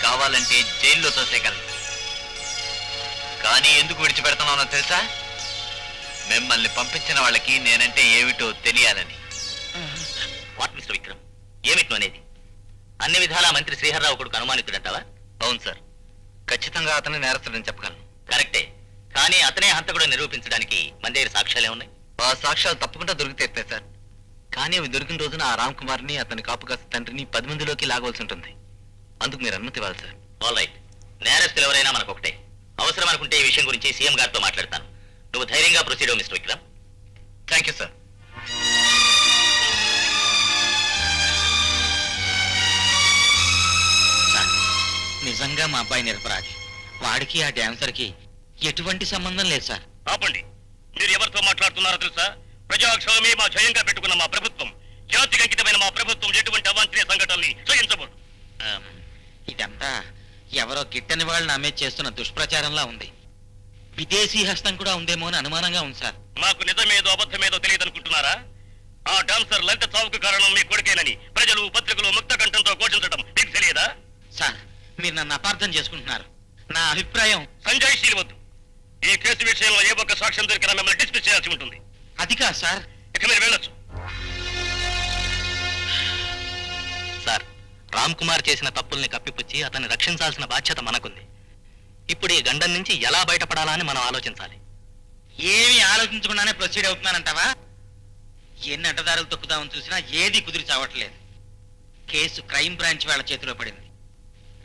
కావాలంటే జైల్లో తోసేయగలను. కానీ ఎందుకు విడిచిపెడుతున్నానో తెలుసా? మిమ్మల్ని పంపించిన వాళ్ళకి నేనంటే ఏమిటో తెలియాలని. వాట్ మిస్టర్ విక్రమ్, ఏమిటి అనేది? అన్ని విధాలా మంత్రి శ్రీహర్రావు కొడుకు అనుమానితుడంటావా? అవును సార్, ఖచ్చితంగా అతను నేరస్తుడని చెప్పగలను. కరెక్టే, కానీ అతనే హంతకుడు నిరూపించడానికి మన దగ్గర సాక్ష్యాలే ఉన్నాయి. ఆ సాక్ష్యాలు తప్పకుండా దొరికితే సార్. కానీ అవి దొరికిన రోజున ఆ రామ్ కుమార్ని అతని కాపు కాస్త తండ్రిని 10 మందిలోకి లాగవలసి ఉంటుంది. అందుకు మీరు అనుమతి ఇవ్వాలి సార్. ఆల్ రైట్, నేరస్తులు ఎవరైనా మనకు ఒకటే. అవసరం అనుకుంటే ఈ విషయం గురించి సీఎం గారితో మాట్లాడతాను. నువ్వు ధైర్యంగా proceed mister Vikram. Thank you sir. నిజంగా మా అబ్బాయి నిరపరాధి. వాడికి ఆ డాన్సర్కి ఎటువంటి సంబంధం లేదు సార్. ఆపండి. మీరు ఎవరితో మాట్లాడుతున్నారో తెలుసా? ప్రజాక్షేమమే మా జయంగా పెట్టుకున్న మా ప్రభుత్వం, జాతికి అంకితమైన మా ప్రభుత్వం ఎటువంటి అవాంఛనీయ సంఘటనల్ని సహించబోదు. ఇదంతా ఎవరో గిట్టని వాళ్ళు నా మీద చేస్తున్న దుష్ప్రచారంలా ఉంది. విదేశీ హస్తం కూడా ఉందేమో అని అనుమానంగా ఉంది సార్. మాకు నిజమేదో అబద్ధమేదో తెలియదనుకుంటున్నారా? ఆ డాన్సర్ లలిత చావుకు కారణం మీ కొడుకేనని ప్రజలు పత్రికలు ముక్త కంఠంతో ఘోషించడం మీకు తెలియదా? సార్, మీరు నన్ను అపార్థం చేసుకుంటున్నారు. నా అభిప్రాయం సంజయ్ శీలవద్దు. ఈ కేసు విషయంలో ఏ ఒక్క సాక్ష్యం దొరికినా మిమ్మల్ని డిస్మిస్ చేయాల్సి ఉంటుంది. అది కాదు సార్. ఇక మీరు వెళ్ళొచ్చు. సార్, రామ్ కుమార్ చేసిన తప్పుల్ని కప్పిపుచ్చి అతన్ని రక్షించాల్సిన బాధ్యత మనకుంది. ఇప్పుడు ఈ గండం నుంచి ఎలా బయటపడాలా అని మనం ఆలోచించాలి. ఏమి ఆలోచించకుండానే ప్రొసీడ్ అవుతున్నానంటావా? ఎన్ని అడ్డదారులు తొక్కుదామని చూసినా ఏది కుదిరి చావట్లేదు. కేసు క్రైమ్ బ్రాంచ్ వాళ్ళ చేతిలో పడింది.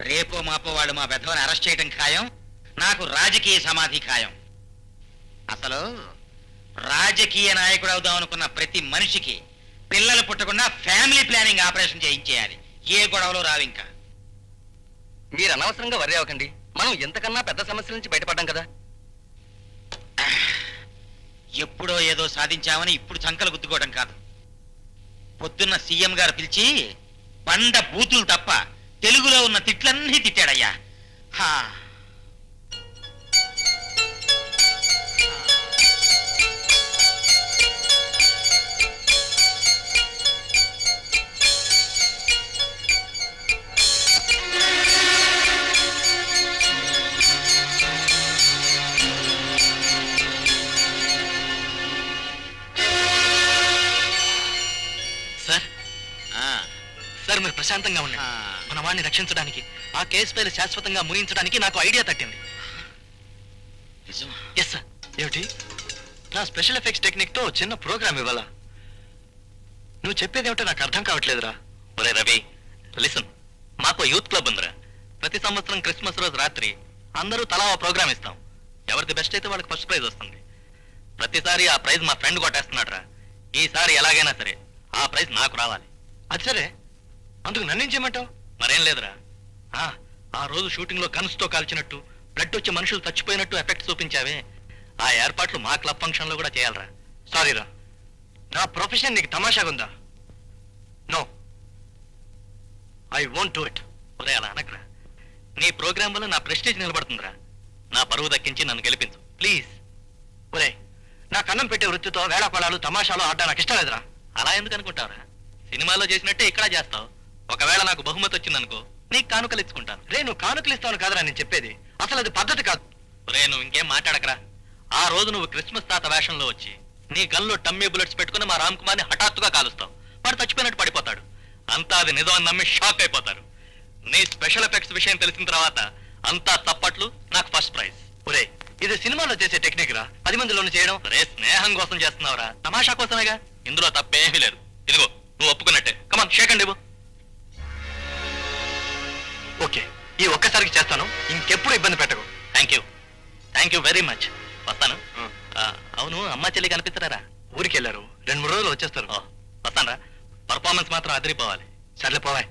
రేపో మాపో వాళ్ళు మా పెద్దవారిని అరెస్ట్ చేయడం ఖాయం. నాకు రాజకీయ సమాధి ఖాయం. అసలు రాజకీయ నాయకుడు అవుదాం అనుకున్న ప్రతి మనిషికి పిల్లలు పుట్టకుండా ఫ్యామిలీ ప్లానింగ్ ఆపరేషన్ చేయించేయాలి. ఏ గొడవలో రావింకా. మీరు అనవసరంగా వర్రీ అవ్వకండి. మనం ఎంతకన్నా పెద్ద సమస్యల నుంచి బయటపడ్డాం కదా. ఎప్పుడో ఏదో సాధించామని ఇప్పుడు చంకలు గుద్దుకోవడం కాదు. పొద్దున్న సీఎం గారు పిలిచి బండ బూతులు తప్ప తెలుగులో ఉన్న తిట్లన్నీ తిట్టాడయ్యా. హా. సార్, మీరు ప్రశాంతంగా ఉండండి. మన వాడిని రక్షించడానికి, ఆ కేసు పైన శాశ్వతంగా ముగించడానికి నాకు ఐడియా తట్టింది. Yes sir. ఏమిటి? నా స్పెషల్ ఎఫెక్ట్స్ టెక్నిక్ తో చిన్న ప్రోగ్రామ్ ఇవ్వాలా? నువ్వు చెప్పేది ఏమిటో నాకు అర్థం కావట్లేదురా. ఒరే రవి, లిసన్. మాకు యూత్ క్లబ్ ఉందిరా. ప్రతి సంవత్సరం క్రిస్మస్ రోజు రాత్రి అందరూ తలా ఓ ప్రోగ్రామ్ ఇస్తాం. ఎవరిది బెస్ట్ అయితే వాళ్ళకి ఫస్ట్ ప్రైజ్ వస్తుంది. ప్రతిసారి ఆ ప్రైజ్ మా ఫ్రెండ్ కొట్టేస్తున్నాడు రా. ఈసారి ఎలాగైనా సరే ఆ ప్రైజ్ నాకు రావాలి. అది సరే, అందుకు నన్నేం చేయమంటావు? మరేం లేదురా. ఆ రోజు షూటింగ్ లో గన్స్ తో కాల్చినట్టు, బ్లడ్ వచ్చి మనుషులు చచ్చిపోయినట్టు ఎఫెక్ట్ చూపించావే, ఆ ఏర్పాట్లు మా క్లబ్ ఫంక్షన్ లో కూడా చేయాలరా. సారీరా, నా ప్రొఫెషన్ నీకు తమాషాగా ఉందా? No, I won't do it. ఒరే అలా అనకరా. నీ ప్రోగ్రామ్ వల్ల నా ప్రెస్టేజ్ నిలబడుతుందిరా. నా పరువు దక్కించి నన్ను గెలిపించు ప్లీజ్. ఒరే, నా కన్నం పెట్టే వృత్తితో వేళాకోళాలు తమాషాలు ఆడడానికి నాకు ఇష్టం లేదురా. అలా ఎందుకు అనుకుంటావురా? సినిమాలో చేసినట్టే ఇక్కడ చేస్తావు. ఒకవేళ నాకు బహుమతి వచ్చిందనుకో, నీకు కానుకలు ఇచ్చుకుంటాను. రే, నువ్వు కానుకలు ఇస్తావు కాదురా నేను చెప్పేది. అసలు అది పద్ధతి కాదు. రే, నువ్వు ఇంకేం మాట్లాడకరా. ఆ రోజు నువ్వు క్రిస్మస్ తాత వేషంలో వచ్చి నీ గన్లో టమ్మీ బుల్లెట్స్ పెట్టుకుని మా రామ్ కుమార్ని హఠాత్తుగా కాలుస్తావు. వాడు చచ్చిపోయినట్టు పడిపోతాడు. అంతా అది నిజం అని నమ్మి షాక్ అయిపోతారు. నీ స్పెషల్ ఎఫెక్ట్స్ విషయం తెలిసిన తర్వాత అంతా చప్పట్లు, నాకు ఫస్ట్ ప్రైజ్. ఒరే, ఇది సినిమాలో చేసే టెక్నిక్ రా. 10 మందిలోనే చేయడం. రే, స్నేహం కోసం చేస్తున్నావురా, తమాషా కోసమేగా. ఇందులో తప్పేమీ లేదు. ఇదిగో, నువ్వు ఒప్పుకున్నట్టే. కమాన్, షేక్ అండ్ ఇవ్వు. ఓకే, ఈ ఒక్కసారికి చేస్తాను. ఇంకెప్పుడు ఇబ్బంది పెట్టకు. Thank you very much. వస్తాను. అవును, అమ్మ చెల్లి కనిపిస్తారా? ఊరికి వెళ్ళారు. 2-3 రోజులు వచ్చేస్తారు. వస్తాను రా. పర్ఫార్మెన్స్ మాత్రం అదిరిపోవాలి. సర్లే, పోవాయ్.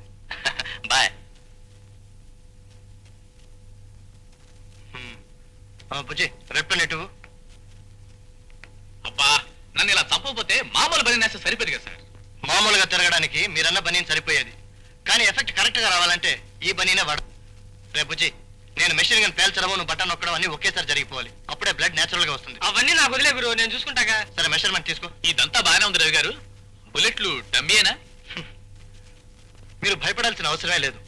బాయ్. బుజ్జి, రేపు నెట్టు. అబ్బా, నన్ను ఇలా చంపకపోతే మామూలు బని నేస్తే సరిపోదు కదా సార్. మామూలుగా తిరగడానికి మీరన్న బనీని సరిపోయేది. కానీ ఎఫెక్ట్ కరెక్ట్ గా రావాలంటే ఈ బనీనే వాడు. రేపు బుజ్జి, నేను మెషిన్ గన్ పేల్చడం, నువ్వు బటన్ నొక్కడం అన్ని ఒకేసారి జరిగిపోవాలి. అప్పుడే బ్లడ్ నేచురల్ గా వస్తుంది. అవన్నీ నాకు వదిలే గురు, నేను చూసుకుంటాగా. సరే, మెషర్మెంట్ తీసుకో. ఇదంతా బాగానే ఉంది రవి గారు. బుల్లెట్లు డమ్మీయేనా? మీరు భయపడాల్సిన అవసరమే లేదు.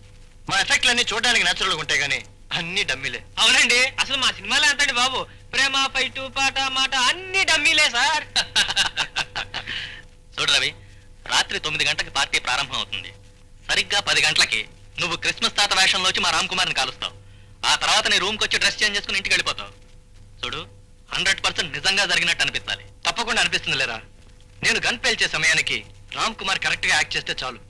మా ఎఫెక్ట్లన్నీ చూడడానికి నేచురల్ గా ఉంటాయి, కానీ అన్ని డమ్మీలే. అవునండి, అసలు మా సినిమాలో ఎంతండి బాబు, ప్రేమ, ఫైటు, పాట, మాట అన్ని డమ్మీలే సార్. చూడు రవి, రాత్రి 9 గంటలకు పార్టీ ప్రారంభం అవుతుంది. సరిగ్గా 10 గంటలకి నువ్వు క్రిస్మస్ తాత వేషంలో వచ్చి మా రామ్ కుమార్ని కాలుస్తావు. ఆ తర్వాత నీ రూమ్కి వచ్చి డ్రెస్ చేంజ్ చేసుకుని ఇంటికి వెళ్ళిపోతావు. చూడు, 100% నిజంగా జరిగినట్టు అనిపించాలి. తప్పకుండా అనిపిస్తుంది లేరా. నేను గన్ పేల్చే సమయానికి రామ్ కుమార్ కరెక్ట్ గా యాక్ట్ చేస్తే చాలు.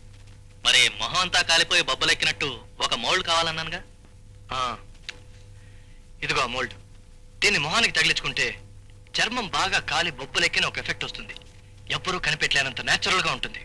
మరి మొహం అంతా కాలిపోయి బొబ్బలెక్కినట్టు ఒక మోల్డ్ కావాలన్నానుగా. ఇదిగో మోల్డ్. దీన్ని మొహానికి తగిలించుకుంటే చర్మం బాగా కాలి బొబ్బలెక్కిన ఒక ఎఫెక్ట్ వస్తుంది. ఎప్పుడూ కనిపెట్టలేనంత నేచురల్ గా ఉంటుంది.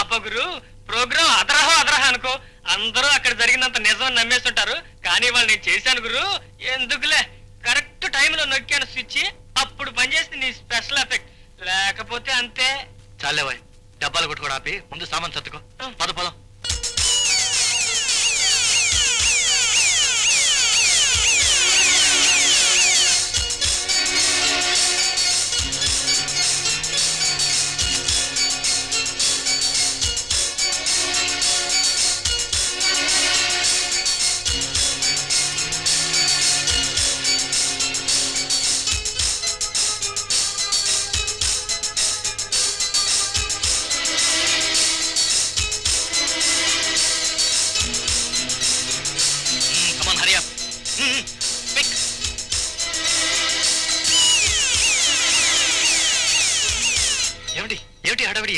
అబ్బా గురు, ప్రోగ్రామ్ అదరహ అనుకో. అందరూ అక్కడ జరిగినంత నిజం నమ్మేస్తుంటారు. కానీ వాళ్ళు నేను చేశాను గురు. ఎందుకులే, కరెక్ట్ టైంలో నొక్కాను స్విచ్. అప్పుడు పనిచేసింది నీ స్పెషల్ ఎఫెక్ట్. లేకపోతే అంతే. చాలేవాయ్, డబ్బాలు కొట్టుకోవడం ఆపి ముందు సామాన్ సర్దుకో. పదం.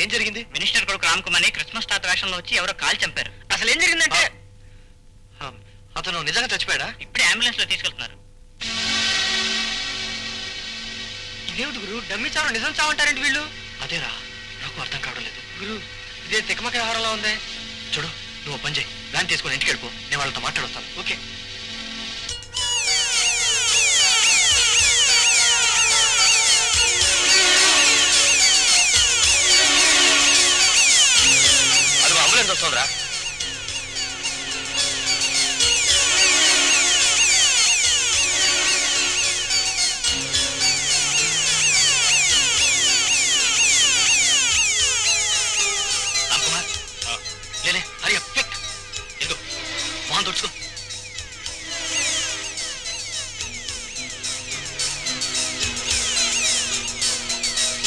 ఏం జరిగింది? మినిస్టర్ కొడుకు రామ్ కుమార్ ని క్రిస్మస్ తాత వేషంలో వచ్చి ఎవరో కాల్ చంపారు. అసలు ఏం జరిగిందంటే అతను నిజంగా చచ్చిపోయాడా? ఇప్పుడే అంబులెన్స్ లో తీసుకెళ్తున్నారు. ఇదేమిటి గురు, డమ్మి చావు నిజం చావంటారండి వీళ్ళు? అదేరా, నాకు అర్థం కావడం లేదు గురు. ఇదే తికమక వ్యవహారంలో ఉంది. చూడు, నువ్వు పని చేయి, వ్యాన్ తీసుకొని ఇంటికి వెళ్ళిపో. నేను వాళ్ళతో మాట్లాడొస్తాను. ఓకే. అంబులెన్స్ వస్తుందిరా. రామ్ కుమార్, లేలే, హరి అప్, క్విక్. ఇదిగో మొహం తుడుచుకో.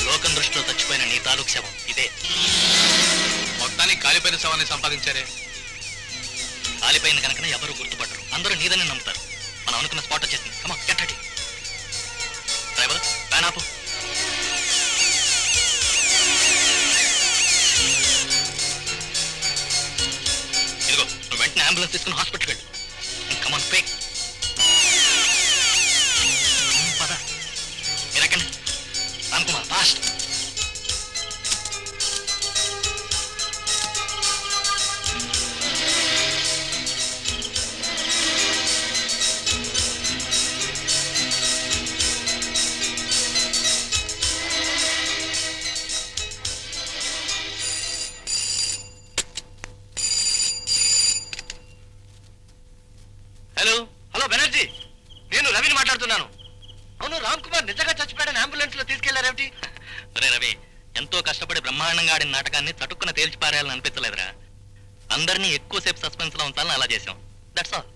లోకం దృష్టిలో చచ్చిపోయిన నీ తాలూకు శవం ఇదే. మొత్తానికి కాలిపోయిన శవాన్ని సంపాదించారే. కాలిపోయింది కనుక ఎవరు గుర్తుపట్టరు, అందరూ నీదని నమ్ముతారు. మనం అనుకున్న స్పాట్ వచ్చేసింది. కమా, గెట్ డ్రైవర్, వ్యాన్ ఆపు. ఇదిగో, నువ్వు వెంటనే అంబులెన్స్ తీసుకుని హాస్పిటల్కి వెళ్ళు. కమాన్, పే. పద, మీరు ఎక్కండి. రామ్ కుమార్, ఫాస్ట్. హలో బెనర్జీ, నేను రవిని మాట్లాడుతున్నాను. అవును, రామ్ కుమార్ నిజంగా చచ్చిపోయాడని అంబులెన్స్ లో తీసుకెళ్లారేమిటి? అరే రవి, ఎంతో కష్టపడి బ్రహ్మాండంగా ఆడిన నాటకాన్ని చటుక్కున తేల్చిపారేయాలని అనిపించలేదురా. అందరినీ ఎక్కువసేపు సస్పెన్స్ లో ఉంచాలని అలా చేసాం. That's all.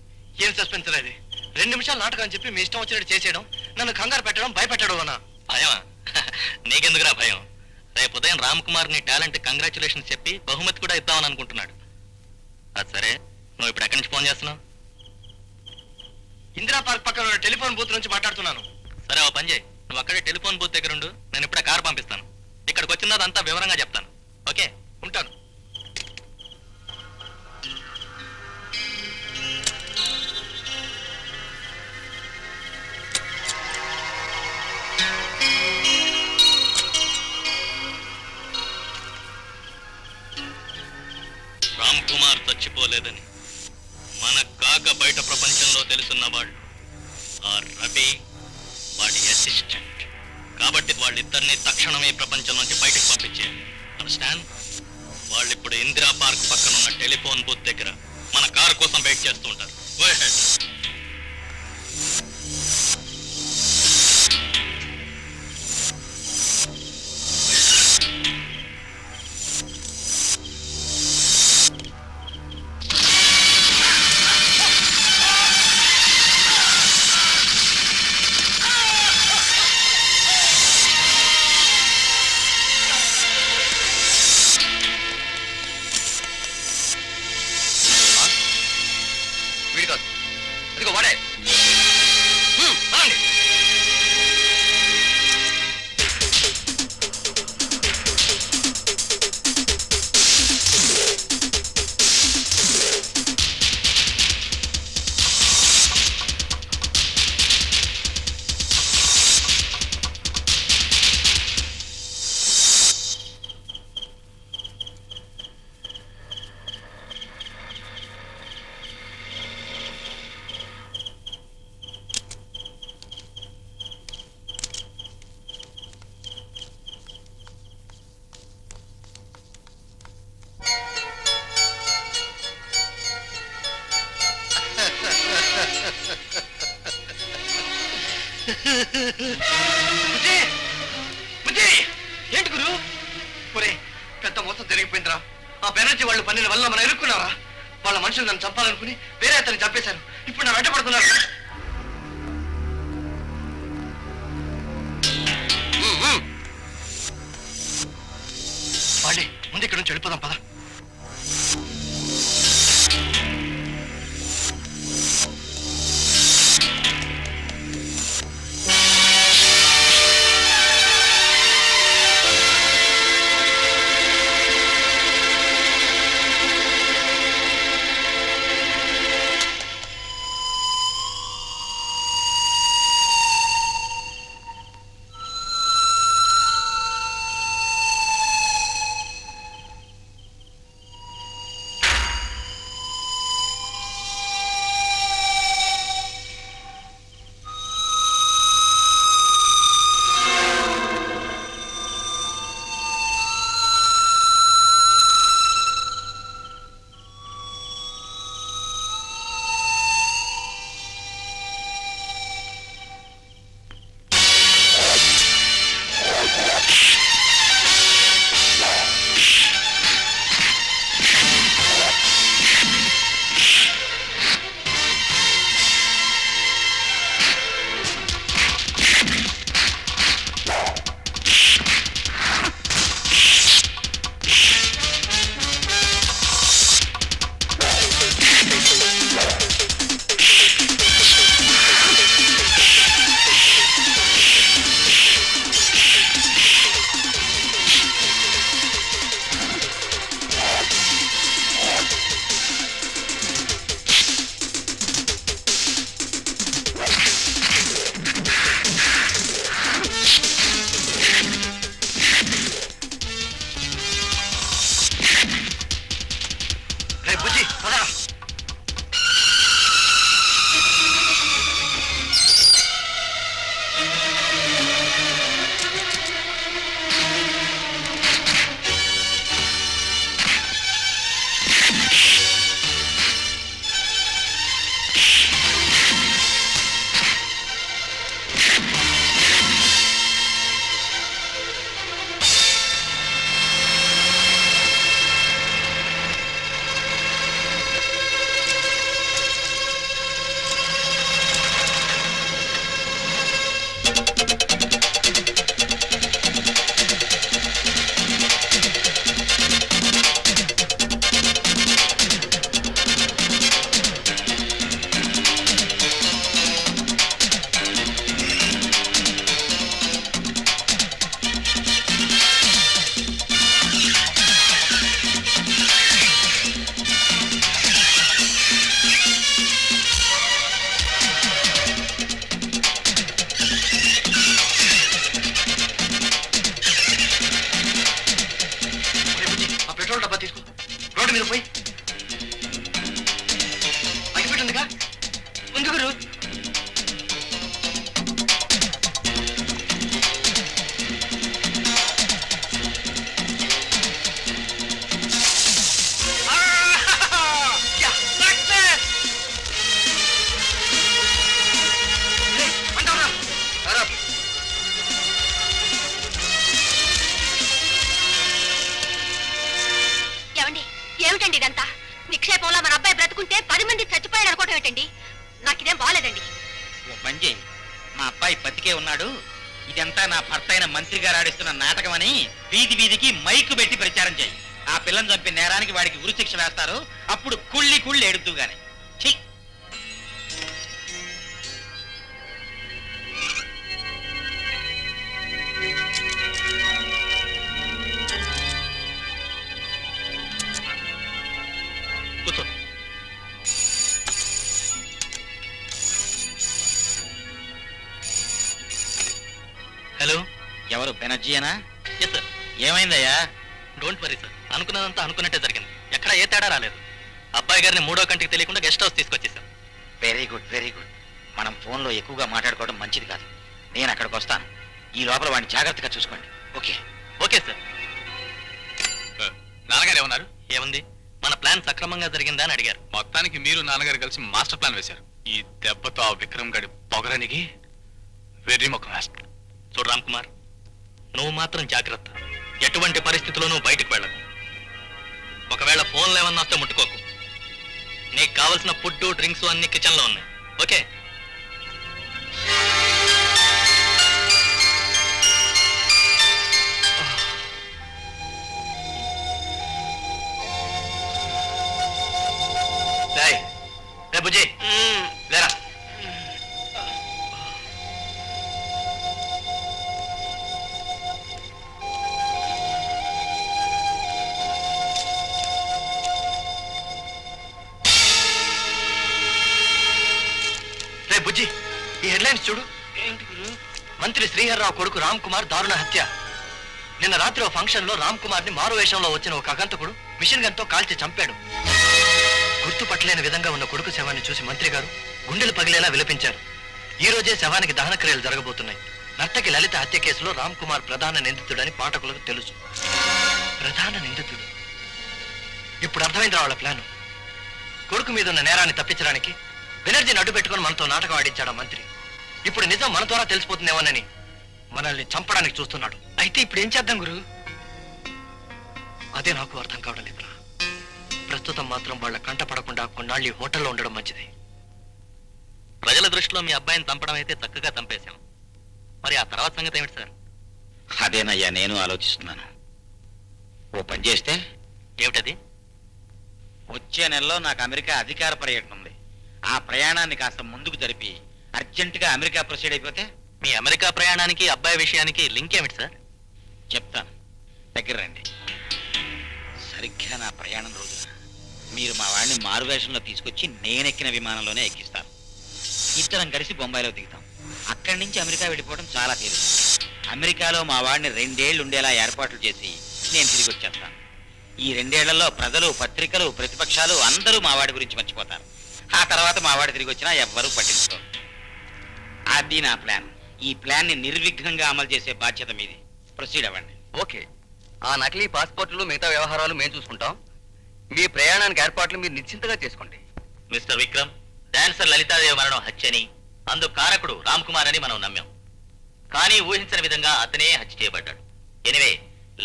ఏం సస్పెన్స్ అది? 2 నిమిషాలు నాటకం అని చెప్పి మీ ఇష్టం వచ్చినట్టు చేసేయడం, నన్ను కంగారు పెట్టడం, భయపెట్టడం అన్నా. భయమా? నీకెందుకురా భయం? రేపు ఉదయం రామ్ కుమార్ నీ టాలెంట్ కంగ్రాచులేషన్స్ చెప్పి బహుమతి కూడా ఇద్దామని అనుకుంటున్నాడు. అది సరే, నువ్వు ఇప్పుడు ఎక్కడి నుంచి ఫోన్ చేస్తున్నావు? ఇందిరా పార్క్ పక్కన టెలిఫోన్ బూత్ నుంచి మాట్లాడుతున్నాను. సరే, ఓ పని చేయి, నువ్వు అక్కడే టెలిఫోన్ బూత్ దగ్గర ఉండు. నేను ఇప్పుడే కారు పంపిస్తాను. ఇక్కడికి వచ్చిన అంతా వివరంగా చెప్తాను. ఓకే, ఉంటాను. వాళ్ళిద్దరిని తక్షణమే ప్రపంచం నుంచి బయటకు పంపించే అండర్స్టాండ్? వాళ్ళు ఇప్పుడు ఇందిరా పార్క్ పక్కన ఉన్న టెలిఫోన్ బూత్ దగ్గర మన కారు కోసం వెయిట్ చేస్తూ ఉంటారు. Go ahead. ఏంటి గురు? ఒరే, పెద్ద మోసం జరిగిపోయిందిరా. ఆ బెనర్జీ వాళ్ళు పన్నెండు వల్ల మనం ఎరుక్కున్నారా? వాళ్ళ మనుషులు నన్ను చంపాలనుకుని వేరే అతన్ని చంపేశారు. ఇప్పుడు నా వెంట పడుతున్నారు. వాళ్ళే ముందు ఇక్కడ నుంచి వెళ్ళిపోదాం పద. తలుచుకుంటే 10 మంది చచ్చిపోయారు అనుకోవటం ఏంటండి? నాకు ఇదేం బాగాలేదండి. ఓ పని చేయి, మా అబ్బాయి బతికే ఉన్నాడు, ఇదంతా నా భర్త అయిన మంత్రి గారు ఆడిస్తున్న నాటకం అని వీధి వీధికి మైకు పెట్టి ప్రచారం చేయి. ఆ పిల్లని చంపి నేరానికి వాడికి ఉరిశిక్ష వేస్తారు. అప్పుడు కుళ్ళి కుళ్ళి ఏడుతూ గాని. ఛీ! కూర్చో. హలో, ఎవరు బెనర్జీయేనా? Yes sir. ఏమైందయ్యా? డోంట్ వరీ సార్, అనుకున్నదంతా అనుకున్నట్టే జరిగింది. ఎక్కడ ఏ తేడా రాలేదు. అబ్బాయి గారిని 3వ కంటికి తెలియకుండా గెస్ట్ హౌస్ తీసుకొచ్చేసాం. Very good, very good. మనం ఫోన్లో ఎక్కువగా మాట్లాడుకోవడం మంచిది కాదు. నేను అక్కడికి వస్తాను. ఈ లోపల వాడిని జాగ్రత్తగా చూసుకోండి. ఓకే? Okay sir. నాన్నగారు ఏమన్నారు? ఏముంది, మన ప్లాన్ సక్రమంగా జరిగిందా అని అడిగారు. మొత్తానికి మీరు నాన్నగారు కలిసి మాస్టర్ ప్లాన్ వేశారు. ఈ దెబ్బతో ఆ విక్రమ్ గడి పొగరనికి వెర్రి ముఖం వేస్తాడు. చూడు రామ్ కుమార్, నువ్వు మాత్రం జాగ్రత్త. ఎటువంటి పరిస్థితుల్లోనూ బయటకు వెళ్ళకు. ఒకవేళ ఫోన్లు ఏమన్నా వస్తే ముట్టుకోకు. నీకు కావలసిన ఫుడ్, డ్రింక్స్ అన్ని కిచెన్లో ఉన్నాయి. ఓకే? రే బుజ్జి, లేరా. రే బుజ్జి, ఈ హెడ్లైన్స్ చూడు. మంత్రి శ్రీహర్రావు కొడుకు రామ్ కుమార్ దారుణ హత్య. నిన్న రాత్రి ఓ ఫంక్షన్ లో రామ్ కుమార్ ని మారు వేషంలో వచ్చిన ఒక అగంతకుడు మిషన్ గన్ తో కాల్చి చంపాడు. గుర్తుపట్టలేని విధంగా ఉన్న కొడుకు శవాన్ని చూసి మంత్రి గారు గుండెలు పగిలేలా విలపించారు. ఈ రోజే శవానికి దహన క్రియలు జరగబోతున్నాయి. నర్తకి లలిత హత్య కేసులో రామ్ కుమార్ ప్రధాన నిందితుడని పాఠకులకు తెలుసు. ప్రధాన నిందితుడు. ఇప్పుడు అర్థమైంది వాళ్ళ ప్లాను. కొడుకు మీద ఉన్న నేరాన్ని తప్పించడానికి బెనర్జీని అడ్డు పెట్టుకుని మనతో నాటకం ఆడించాడు మంత్రి. ఇప్పుడు నిజం మన ద్వారా తెలిసిపోతుందేమోనని మనల్ని చంపడానికి చూస్తున్నాడు. అయితే ఇప్పుడు ఏం చేద్దాం గురు? అదే నాకు అర్థం కావడం లేదురా. ప్రస్తుతం మాత్రం వాళ్ళ కంట పడకుండా కొన్నాళ్ళు ఈ హోటల్లో ఉండడం మంచిది. ప్రజల దృష్టిలో మీ అబ్బాయిని చంపడం అయితే చక్కగా చంపేశాం. మరి ఆ తర్వాత సంగతి ఏమిటి సార్? అదేనయ్యా నేను ఆలోచిస్తున్నాను. ఓ పని చేస్తే ఏమిటది? వచ్చే నెలలో నాకు అమెరికా అధికార పర్యటన ఉంది. ఆ ప్రయాణాన్ని కాస్త ముందుకు జరిపి అర్జెంటుగా అమెరికా ప్రొసీడ్ అయిపోతే. మీ అమెరికా ప్రయాణానికి అబ్బాయి విషయానికి లింక్ ఏమిటి సార్? చెప్తాను, దగ్గర రండి. సరిగ్గా నా ప్రయాణం రోజున మీరు మా వాడిని మారువేషంలో తీసుకొచ్చి నేనెక్కిన విమానంలోనే ఎక్కిస్తాను. ఇద్దరం కలిసి బొంబాయిలో దిగుతాం. అక్కడి నుంచి అమెరికా వెళ్ళిపోవడం చాలా తేలిక. అమెరికాలో మా వాడిని 2 ఏళ్ళు ఉండేలా ఏర్పాట్లు చేసి నేను తిరిగి వచ్చేస్తాను. ఈ 2 ఏళ్లలో ప్రజలు, పత్రికలు, ప్రతిపక్షాలు అందరూ మా వాడి గురించి మర్చిపోతారు. ఆ తర్వాత మా వాడి తిరిగి వచ్చినా ఎవ్వరూ పట్టించుకోరు. అది నా ప్లాన్. ఈ ప్లాన్ని నిర్విఘ్నంగా అమలు చేసే బాధ్యత మీది. ప్రొసీడ్ అవ్వండి. ఓకే, ఆ నకిలీ పాస్పోర్టులు మిగతా వ్యవహారాలు మేము చూసుకుంటాం. మీ ప్రయాణానికి ఏర్పాట్లు మీరు నిశ్చింతగా చేసుకోండి. మిస్టర్ విక్రమ్, డాన్సర్ లలితాదేవి మరణం హత్యని, అందుకు కారకుడు రామ్ కుమార్ అని మనం నమ్మాం. కానీ ఊహించని విధంగా అతనే హత్య చేయబడ్డాడు. Anyway,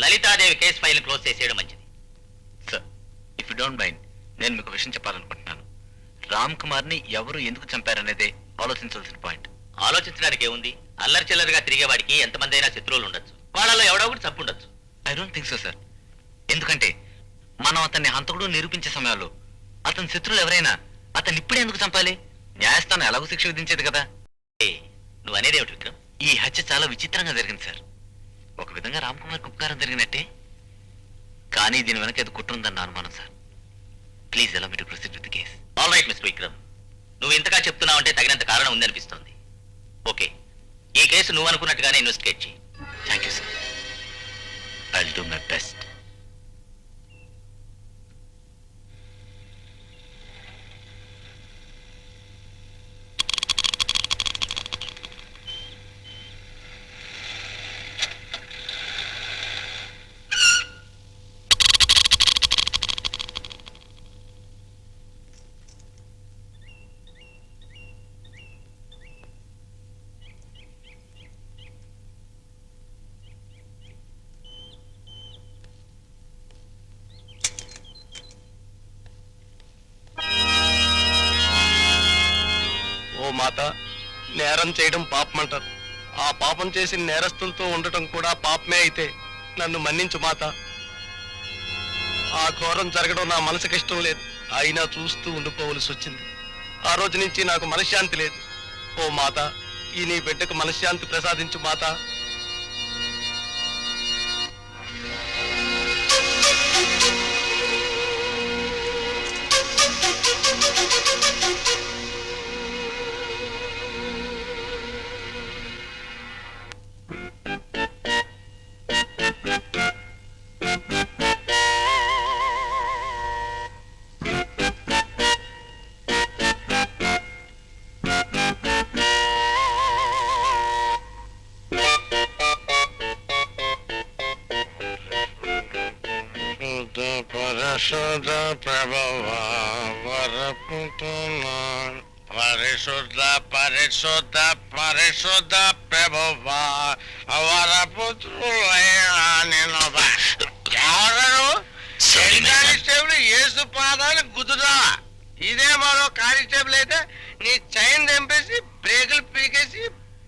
Lalithadevi case file close చేసేయడం మంచిది. Sir, if you don't mind, నేను మీకు విషయం చెప్పాలనుకుంటున్నాను. రామ్ కుమార్ ని ఎవరు ఎందుకు చంపారనేదే ఆలోచించాల్సిన పాయింట్. ఆలోచించడానికి ఏముంది? అల్లరి చిల్లరిగా తిరిగేవాడికి ఎంతమంది అయినా శత్రువులు ఉండొచ్చు. వాళ్ళలో ఎవడో ఒకటి చంపుండొచ్చు. I don't think so sir. ఎందుకంటే మనం అతన్ని హంతకుడు నిరూపించే సమయంలో అతని శత్రువులు ఎవరైనా అతన్ని ఇప్పుడే ఎందుకు చంపాలి? న్యాయస్థానం ఎలాగో శిక్ష విధించేది కదా. నువ్వు అనేది ఏమిటి విక్రమ్? ఈ హత్య చాలా విచిత్రంగా జరిగింది సార్. ఒక విధంగా రామ్ కుమార్ ఉపకారం జరిగినట్టే, కానీ దీని వెనక ఏదో కుట్ర ఉందన్న అనుమానం sir. Please allow me to proceed with the case. All right mister Vikram, నువ్వు ఇంతగా చెప్తున్నావంటే తగినంత కారణం ఉందనిపిస్తోంది. ఓకే, ఈ కేసు నువ్వు అనుకున్నట్టుగానే ఇన్వెస్టిగేట్ చేయి. Thank you sir. I will do my best. మాత, నేరం చేయడం పాపమంటారు. ఆ పాపం చేసి నేరస్తులతో ఉండటం కూడా పాపమే అయితే నన్ను మన్నించు మాత. ఆ ఘోరం జరగడం నా మనసుకి ఇష్టం లేదు, అయినా చూస్తూ ఉండిపోవలసి వచ్చింది. ఆ రోజు నుంచి నాకు మనశ్శాంతి లేదు. ఓ మాత, ఈ నీ బిడ్డకు మనశ్శాంతి ప్రసాదించు మాత. పరిశుద్ధ ప్రభువ వరపుతున్న పరిశుద్ధ పరిశుద్ధ పరిశుద్ధ ప్రభువ వరపుత్రులైన ఎవరు కానిస్టేబుల్ యేసు పాదాలు గుద్దుదా? ఇదే మరో కానిస్టేబుల్ అయితే నీ చైన్ తెంపేసి బ్రేకులు పీకేసి